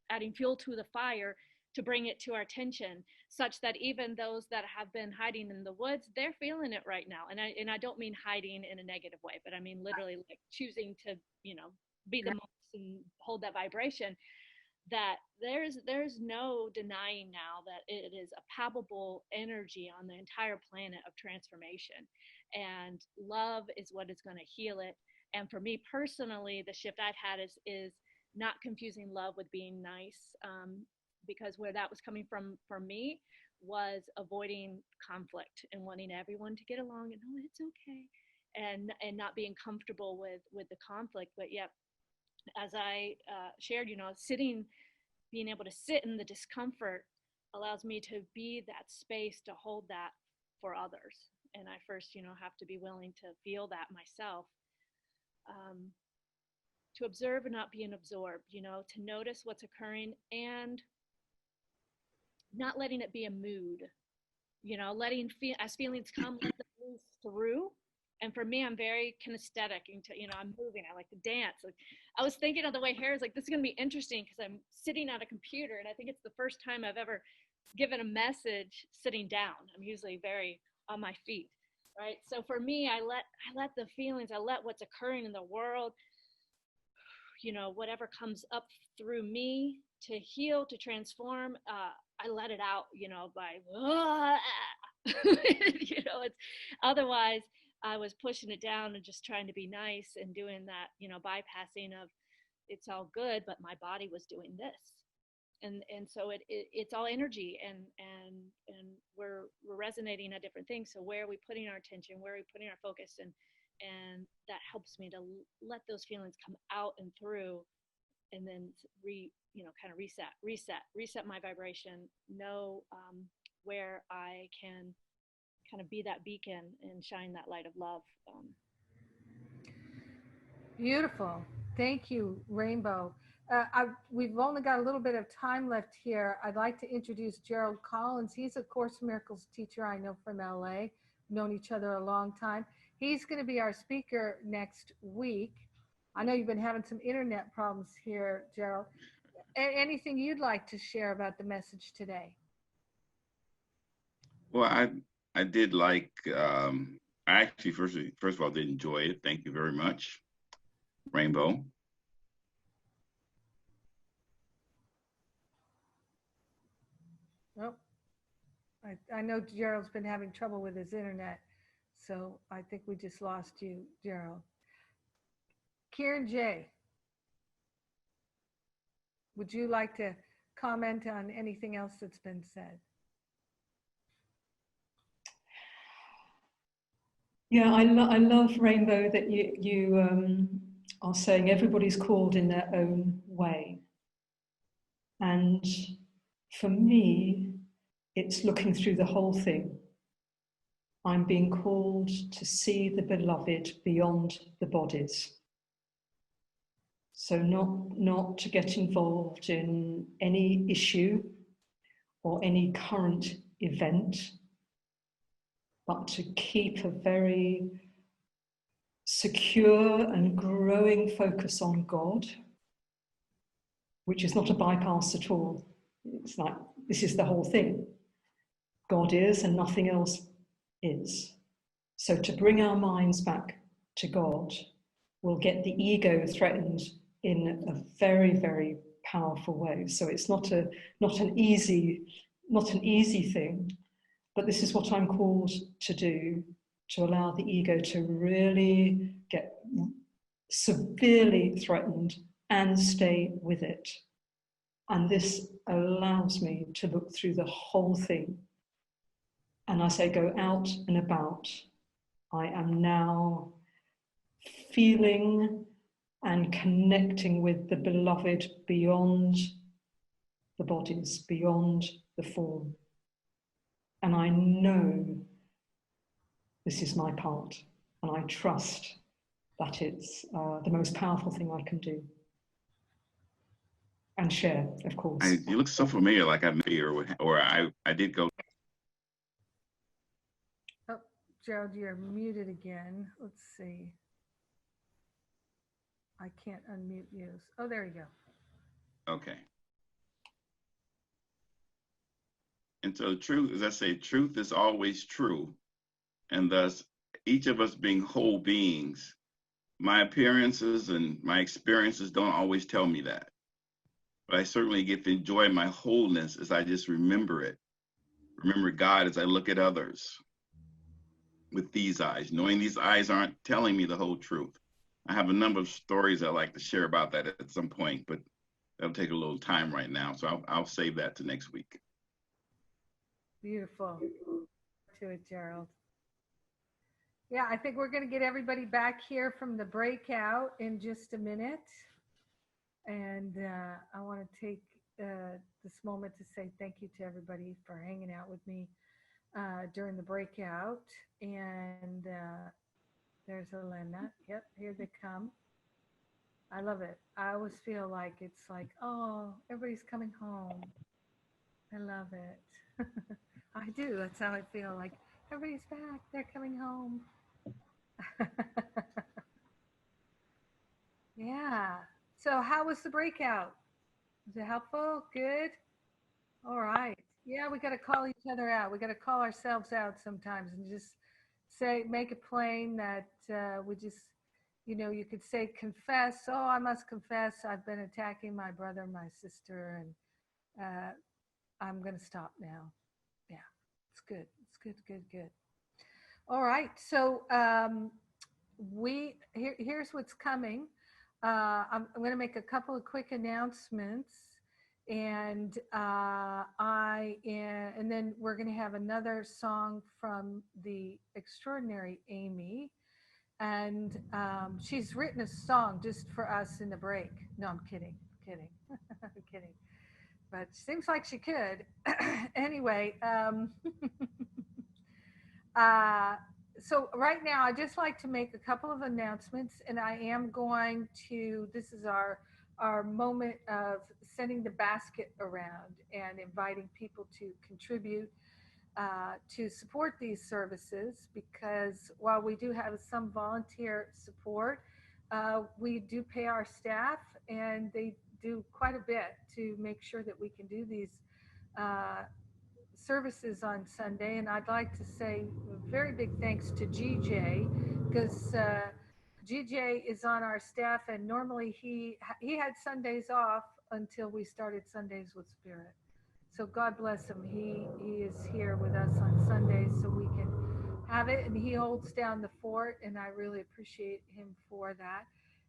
Speaker 4: adding fuel to the fire to bring it to our attention, such that even those that have been hiding in the woods, they're feeling it right now. And I don't mean hiding in a negative way, but I mean literally like choosing to, be the monks and hold that vibration. That there's no denying now that it is a palpable energy on the entire planet of transformation, and love is what is going to heal it. And for me personally, the shift I've had is not confusing love with being nice, because where that was coming from for me was avoiding conflict and wanting everyone to get along and, oh, it's okay, and not being comfortable with the conflict. But yet, as I shared, being able to sit in the discomfort allows me to be that space to hold that for others. And I first, have to be willing to feel that myself, to observe and not being absorbed, to notice what's occurring and not letting it be a mood, letting as feelings come, let them move through. And for me, I'm very kinesthetic. I'm moving. I like to dance. Like, I was thinking on the way here, is like, this is going to be interesting because I'm sitting at a computer, and I think it's the first time I've ever given a message sitting down. I'm usually very on my feet, right? So for me, I let the feelings, I let what's occurring in the world, whatever comes up through me to heal, to transform. I let it out, by, it's otherwise. I was pushing it down and just trying to be nice and doing that, bypassing of it's all good, but my body was doing this. And so it's all energy, and we're resonating at different things. So where are we putting our attention? Where are we putting our focus? And that helps me to let those feelings come out and through, and then kind of reset my vibration, know where I can kind of be that beacon and shine that light of love.
Speaker 1: Beautiful. Thank you, Rainbow. We've only got a little bit of time left here. I'd like to introduce Gerald Collins. He's a Course in Miracles teacher I know from LA. We've known each other a long time. He's going to be our speaker next week. I know you've been having some internet problems here, Gerald. Anything you'd like to share about the message today?
Speaker 6: Well, I did like I actually first of all did enjoy it. Thank you very much, Rainbow.
Speaker 1: Nope. I know Gerald's been having trouble with his internet, so I think we just lost you, Gerald. Kieran J., would you like to comment on anything else that's been said?
Speaker 5: Yeah, I love, Rainbow, that you are saying everybody's called in their own way. And for me, it's looking through the whole thing. I'm being called to see the beloved beyond the bodies. So not to get involved in any issue or any current event, but to keep a very secure and growing focus on God, which is not a bypass at all. It's like, this is the whole thing. God is and nothing else is. So to bring our minds back to God will get the ego threatened in a very, very powerful way. So it's not an easy thing, but this is what I'm called to do, to allow the ego to really get severely threatened and stay with it. And this allows me to look through the whole thing. And as I go out and about, I am now feeling and connecting with the beloved beyond the bodies, beyond the form. And I know this is my part, and I trust that it's the most powerful thing I can do. And share, of course.
Speaker 6: You look so familiar, like I met you, or I did go.
Speaker 1: Oh, Gerald, you're muted again. Let's see. I can't unmute you. Oh, there you go.
Speaker 6: Okay. And so truth, as I say, truth is always true. And thus, each of us being whole beings, my appearances and my experiences don't always tell me that. But I certainly get to enjoy my wholeness as I just remember it. Remember God as I look at others with these eyes, knowing these eyes aren't telling me the whole truth. I have a number of stories I'd like to share about that at some point, but that'll take a little time right now. So I'll save that to next week.
Speaker 1: Beautiful. To it, Gerald. Yeah, I think we're going to get everybody back here from the breakout in just a minute. And I want to take this moment to say thank you to everybody for hanging out with me during the breakout. And there's Elena. Yep, here they come. I love it. I always feel like it's like, oh, everybody's coming home. I love it. I do. That's how I feel. Like, everybody's back. They're coming home. Yeah. So how was the breakout? Was it helpful? Good? All right. Yeah, we got to call each other out. We got to call ourselves out sometimes and just make it plain that we just, you could say confess. Oh, I must confess. I've been attacking my brother, my sister, and I'm going to stop now. Yeah, it's good. It's good, good, good. All right. So here's what's coming. I'm going to make a couple of quick announcements, and and then we're going to have another song from the extraordinary Amy, and she's written a song just for us in the break. No, I'm kidding, I'm kidding, but seems like she could. Anyway, So right now, I'd just like to make a couple of announcements, and I am going to, this is our moment of sending the basket around and inviting people to contribute to support these services, because while we do have some volunteer support, we do pay our staff, and they do quite a bit to make sure that we can do these uh, services on Sunday. And I'd like to say a very big thanks to GJ, because GJ is on our staff, and normally he had Sundays off until we started Sundays with Spirit. So God bless him. He is here with us on Sundays so we can have it, and he holds down the fort, and I really appreciate him for that.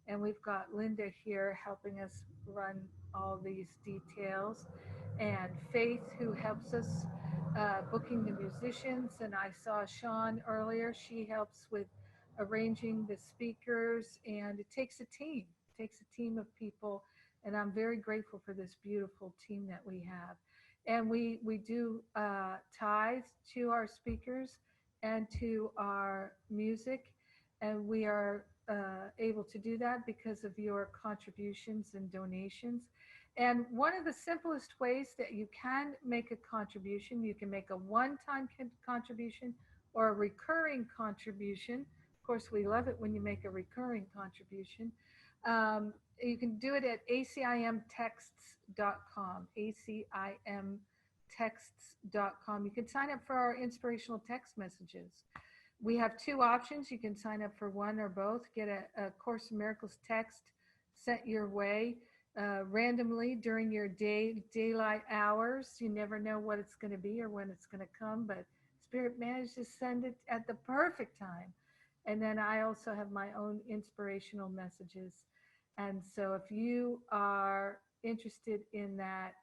Speaker 1: And we've got Linda here helping us run all these details, and Faith, who helps us booking the musicians. And I saw Sean earlier. She helps with arranging the speakers, and it takes a team. It takes a team of people, and I'm very grateful for this beautiful team that we have. And we do tithes to our speakers and to our music, and we are able to do that because of your contributions and donations. And one of the simplest ways that you can make a contribution, you can make a one-time contribution or a recurring contribution. Of course, we love it when you make a recurring contribution. You can do it at acimtexts.com, acimtexts.com. You can sign up for our inspirational text messages. We have two options. You can sign up for one or both, get a Course in Miracles text sent your way randomly during your daylight hours. You never know what it's going to be or when it's going to come, but Spirit managed to send it at the perfect time. And then I also have my own inspirational messages. And so if you are interested in that,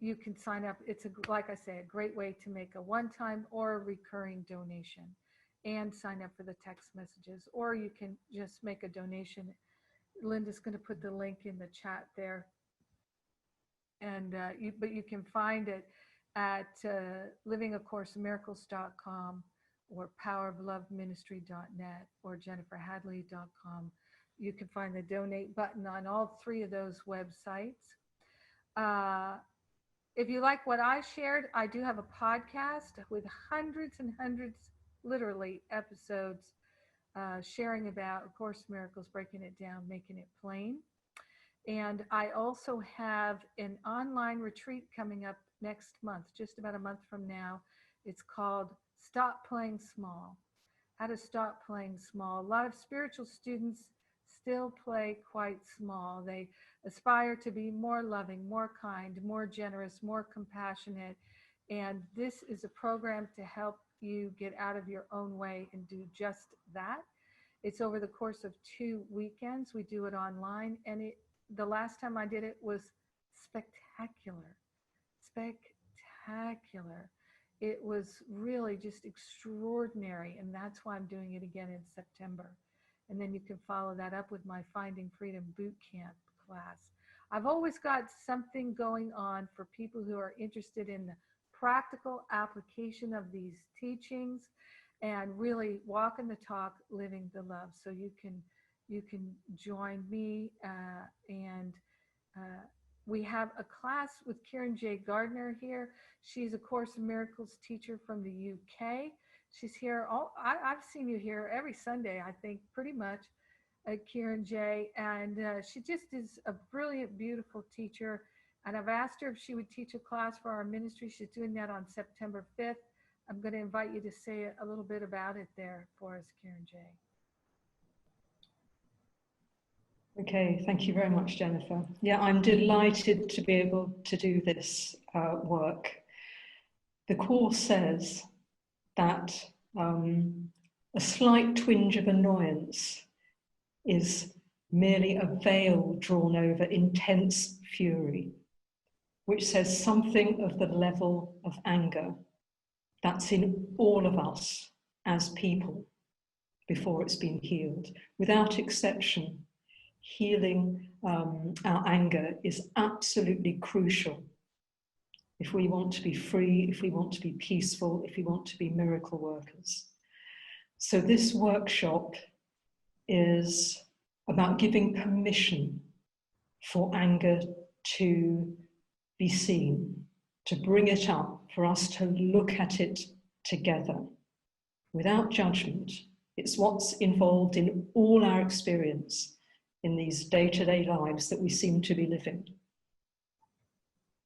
Speaker 1: you can sign up. It's like I say, a great way to make a one-time or a recurring donation and sign up for the text messages, or you can just make a donation. Linda's going to put the link in the chat there. And but you can find it at livingacourseinmiracles.com or powerofloveministry.net or jenniferhadley.com. You can find the donate button on all three of those websites. If you like what I shared, I do have a podcast with hundreds and hundreds, literally, episodes sharing about A Course in Miracles, breaking it down, making it plain. And I also have an online retreat coming up next month, just about a month from now. It's called Stop Playing Small. How to stop playing small. A lot of spiritual students still play quite small. They aspire to be more loving, more kind, more generous, more compassionate. And this is a program to help you get out of your own way and do just that. It's over the course of 2 weekends. We do it online, and the last time I did it was spectacular. Spectacular. It was really just extraordinary, and that's why I'm doing it again in September. And then you can follow that up with my Finding Freedom Boot Camp class. I've always got something going on for people who are interested in the practical application of these teachings and really walking the talk, living the love. So you can join me and we have a class with Karen J. Gardner here. She's a Course in Miracles teacher from the UK. She's here. I've seen you here every Sunday, I think, pretty much, Karen J. And she just is a brilliant, beautiful teacher. And I've asked her if she would teach a class for our ministry. She's doing that on September 5th. I'm going to invite you to say a little bit about it there for us, Karen J.
Speaker 5: Okay, thank you very much, Jennifer. Yeah, I'm delighted to be able to do this work. The Course says that a slight twinge of annoyance is merely a veil drawn over intense fury, which says something of the level of anger that's in all of us as people before it's been healed. Without exception, healing our anger is absolutely crucial if we want to be free, if we want to be peaceful, if we want to be miracle workers. So this workshop is about giving permission for anger to be seen, to bring it up, for us to look at it together without judgment. It's what's involved in all our experience in these day-to-day lives that we seem to be living.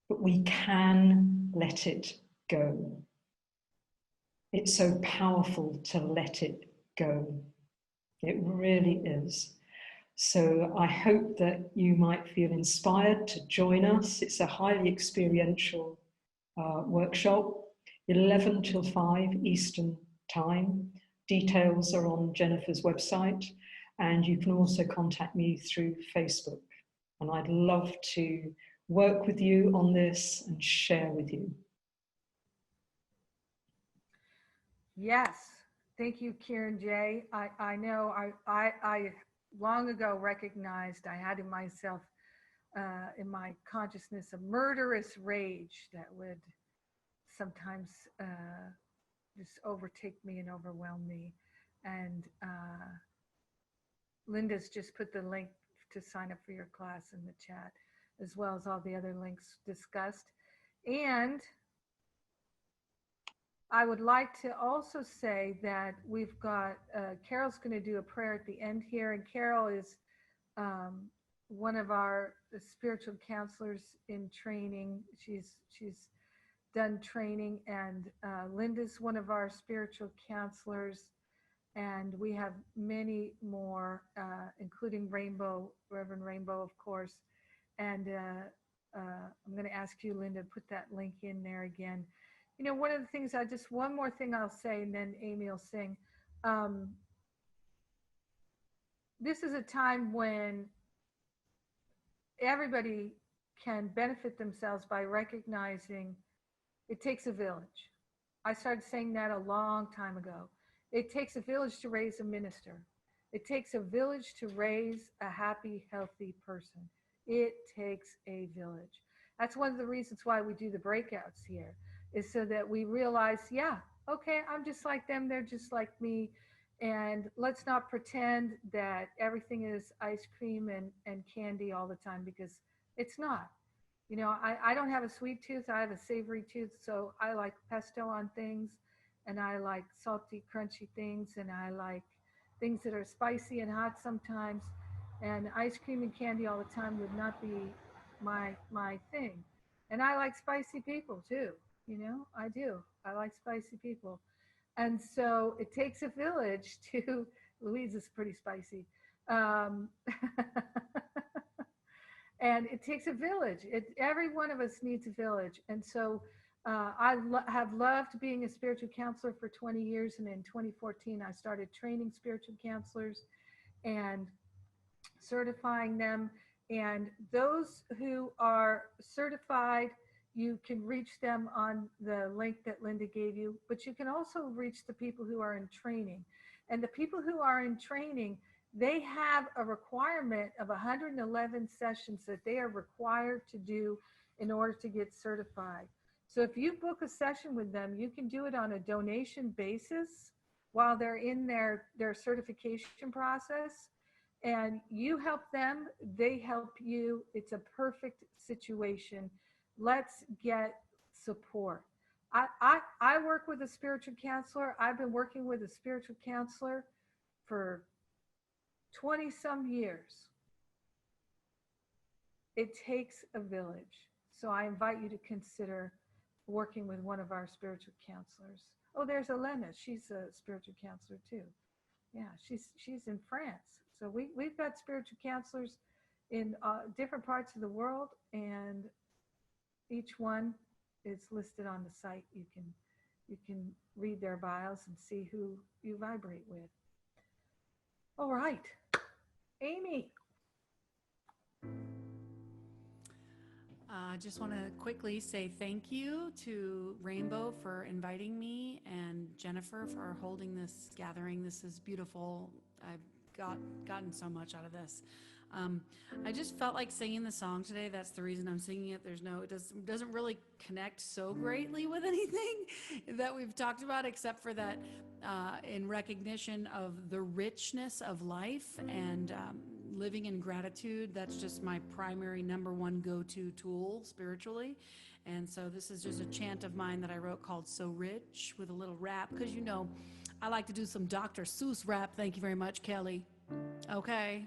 Speaker 5: But we can let it go. It's so powerful to let it go. It really is. So I hope that you might feel inspired to join us. It's a highly experiential workshop, 11 till 5 Eastern Time. Details are on Jennifer's website, and you can also contact me through Facebook. And I'd love to work with you on this and share with you.
Speaker 1: Yes, thank you, Kieran J. I know I long ago recognized I had in myself, in my consciousness, a murderous rage that would sometimes just overtake me and overwhelm me. And Linda's just put the link to sign up for your class in the chat, as well as all the other links discussed. And I would like to also say that we've got, Carol's going to do a prayer at the end here. And Carol is one of our spiritual counselors in training. She's done training, and Linda's one of our spiritual counselors. And we have many more, including Rainbow, Reverend Rainbow, of course. And I'm going to ask you, Linda, put that link in there again. You know, one of the things one more thing I'll say, and then Amy will sing. This is a time when everybody can benefit themselves by recognizing it takes a village. I started saying that a long time ago. It takes a village to raise a minister. It takes a village to raise a happy, healthy person. It takes a village. That's one of the reasons why we do the breakouts here, is so that we realize, yeah, okay, I'm just like them, they're just like me. And let's not pretend that everything is ice cream and candy all the time, because it's not. You know, I don't have a sweet tooth, I have a savory tooth, so I like pesto on things, and I like salty, crunchy things, and I like things that are spicy and hot sometimes. And ice cream and candy all the time would not be my thing. And I like spicy people too. You know, I do. I like spicy people. And so it takes a village to, Louise is pretty spicy. And it takes a village. Every one of us needs a village. And so I have loved being a spiritual counselor for 20 years. And in 2014, I started training spiritual counselors and certifying them. And those who are certified, you can reach them on the link that Linda gave you, but you can also reach the people who are in training. And the people who are in training, they have a requirement of 111 sessions that they are required to do in order to get certified. So if you book a session with them, you can do it on a donation basis while they're in their certification process. And you help them, they help you. It's a perfect situation. Let's get support. I work with a spiritual counselor. I've been working with a spiritual counselor for 20 some years. It takes a village. So I invite you to consider working with one of our spiritual counselors. Oh, there's Elena. She's a spiritual counselor too. Yeah, she's in France. So we've got spiritual counselors in different parts of the world, and each one is listed on the site. You can read their bios and see who you vibrate with. All right, Amy.
Speaker 3: I just want to quickly say thank you to Rainbow for inviting me and Jennifer for holding this gathering. This is beautiful. I've gotten so much out of this. I just felt like singing the song today. That's the reason I'm singing it. Doesn't really connect so greatly with anything that we've talked about, except for that in recognition of the richness of life and living in gratitude. That's just my primary number one go-to tool spiritually. And so this is just a chant of mine that I wrote called So Rich with a little rap, because I like to do some Dr. Seuss rap. Thank you very much, Kelly. Okay.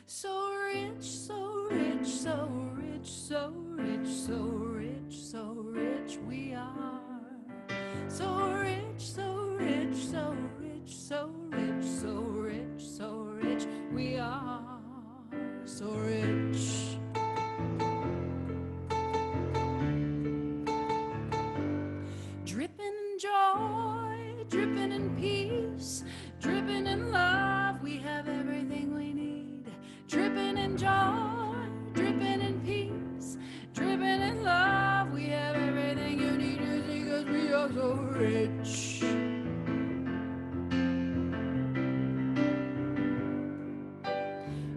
Speaker 3: So rich, so rich, so rich, so rich, so rich, so rich we are. So rich, so rich, so rich, so rich, so rich, so rich we are. So rich. Dripping in joy, dripping in peace, dripping in love, we have everything we need. Dripping in joy, dripping in peace, dripping in love, we have everything you need to see, because we are so rich.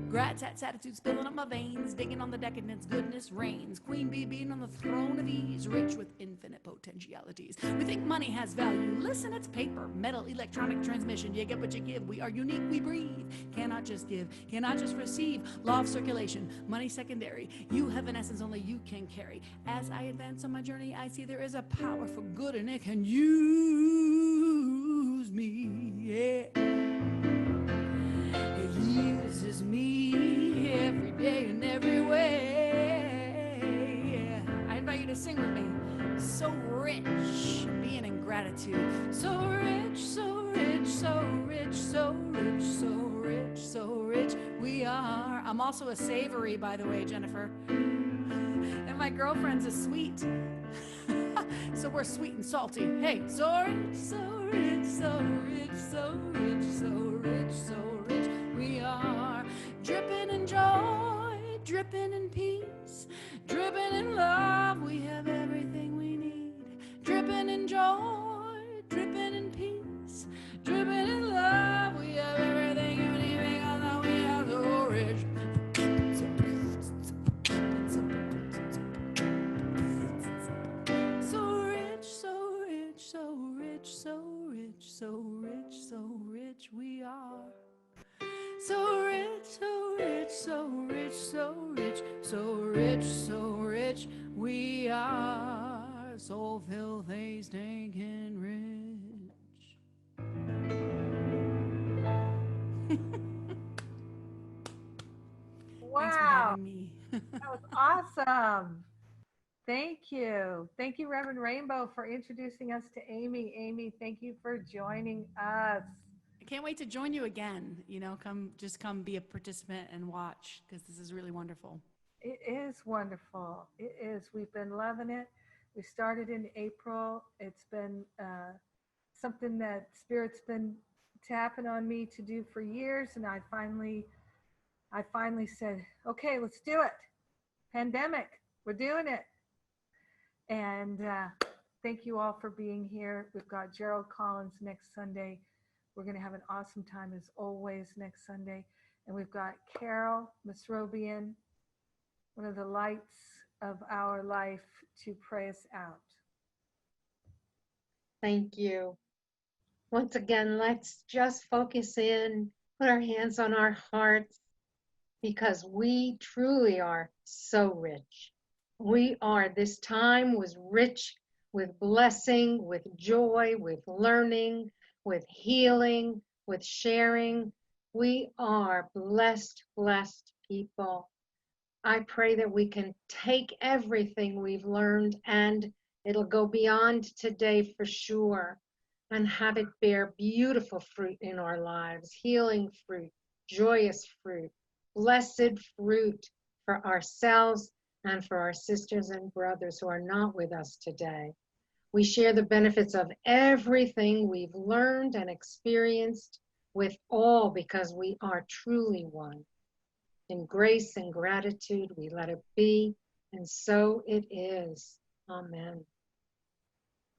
Speaker 3: Grat-tats attitude spilling up my veins, digging on the decadence, goodness reigns. Queen bee being on the throne of ease, rich with infinite potentialities. We think money has value, listen, it's paper, metal, electronic transmission. You get what you give, we are unique, we breathe. Cannot just give, cannot just receive. Law of circulation, money secondary. You have an essence only you can carry. As I advance on my journey, I see there is a power for good and it can use me, yeah. It uses me every day and every way. I invite you to sing with me. So rich, being in gratitude. So rich, so rich, so rich, so rich, so rich, so rich we are. I'm also a savory, by the way, Jennifer. And my girlfriend's a sweet. So we're sweet and salty. Hey, so rich, so rich, so rich, so rich, so rich, so rich we are. Dripping in joy, dripping in peace, dripping in love, we have everything we need. Dripping in joy, dripping in peace, dripping in love, we have everything you need, because we are so rich. So rich, so rich, so rich, so rich, so rich, so rich we are. So rich, so rich, so rich, so rich, so rich, so rich we are. So filthy, stinking rich. Thanks for
Speaker 1: Wow,
Speaker 3: having me.
Speaker 1: that was awesome. Thank you. Thank you, Reverend Rainbow, for introducing us to Amy. Amy, thank you for joining us.
Speaker 3: I can't wait to join you again. Come be a participant and watch, because this is really wonderful.
Speaker 1: It is wonderful. It is. We've been loving it. We started in April. It's been something that Spirit's been tapping on me to do for years, and I finally said, okay, let's do it. Pandemic, we're doing it. And thank you all for being here. We've got Gerald Collins next Sunday. We're going to have an awesome time as always next Sunday. And we've got Carol Masrobian, one of the lights of our life, to pray us out.
Speaker 2: Thank you. Once again, let's just focus in, put our hands on our hearts, because we truly are so rich. This time was rich with blessing, with joy, with learning, with healing, with sharing. We are blessed, blessed people. I pray that we can take everything we've learned, and it'll go beyond today for sure, and have it bear beautiful fruit in our lives, healing fruit, joyous fruit, blessed fruit for ourselves and for our sisters and brothers who are not with us today. We share the benefits of everything we've learned and experienced with all, because we are truly one. In grace and gratitude, we let it be, and so it is. Amen.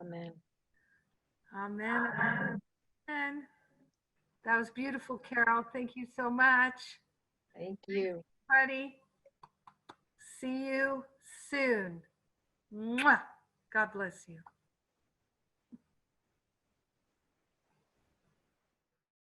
Speaker 2: Amen.
Speaker 1: Amen. Amen. That was beautiful, Carol. Thank you so much.
Speaker 2: Thank you.
Speaker 1: Buddy, see you soon. Mwah. God bless you.